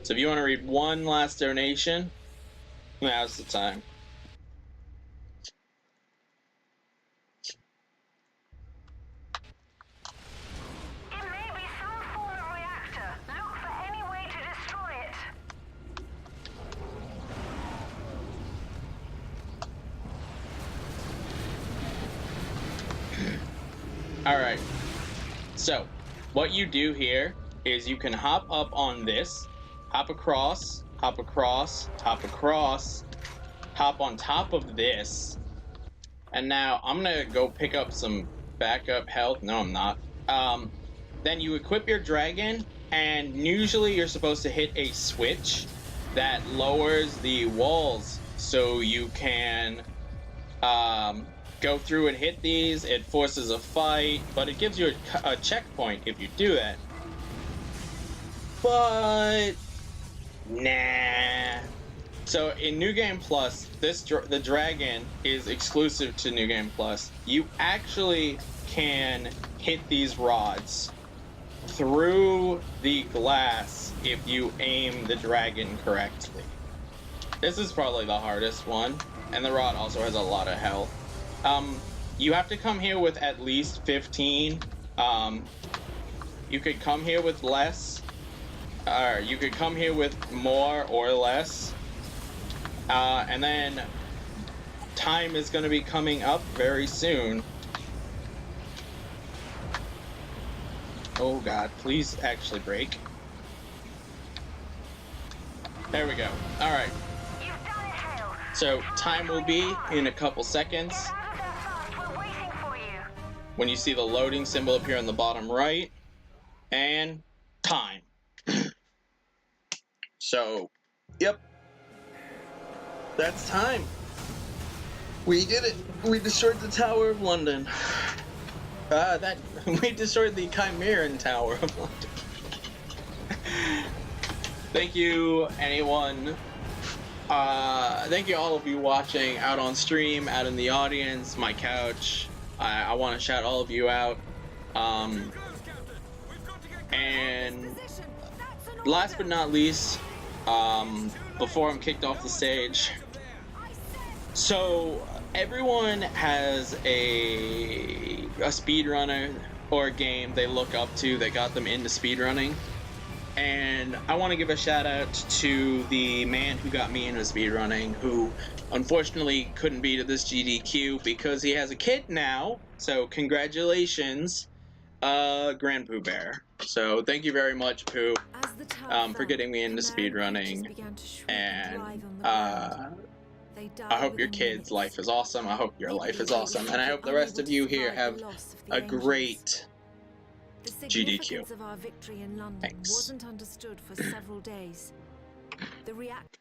S1: So if you want to read one last donation, now's the time.
S4: It may be some form of reactor. Look for any way to destroy it.
S1: Alright. So, what you do here is you can hop up on this, hop across, hop across, hop across, hop on top of this, and now I'm gonna go pick up some backup health. No, I'm not. Then you equip your dragon, and usually you're supposed to hit a switch that lowers the walls so you can go through and hit these. It forces a fight, but it gives you a checkpoint if you do that. But nah. So in New Game Plus, the dragon is exclusive to New Game Plus. You actually can hit these rods through the glass if you aim the dragon correctly. This is probably the hardest one, and the rod also has a lot of health. You have to come here with at least 15. You could come here with less. Or you could come here with more or less. And then time is going to be coming up very soon. Oh god, please actually break. There we go. Alright. So time will be in a couple seconds. When you see the loading symbol appear on the bottom right. And time. So, yep. That's time. We did it. We destroyed the Tower of London. We destroyed the Chimeran Tower of London. Thank you, anyone. Thank you all of you watching out on stream, out in the audience, my couch. I want to shout all of you out. And last but not least, before I'm kicked off the stage, so everyone has a speedrunner or a game they look up to that got them into speedrunning. And I want to give a shout out to the man who got me into speedrunning, who unfortunately couldn't be to this GDQ because he has a kid now. So congratulations, Grand Pooh Bear. So thank you very much, Pooh, for getting me into speedrunning. And I hope your kid's life is awesome. I hope your life is awesome. And I hope the rest of you here have a great GDQ.
S6: Of our victory in London
S1: Thanks.
S6: wasn't understood for several days. The react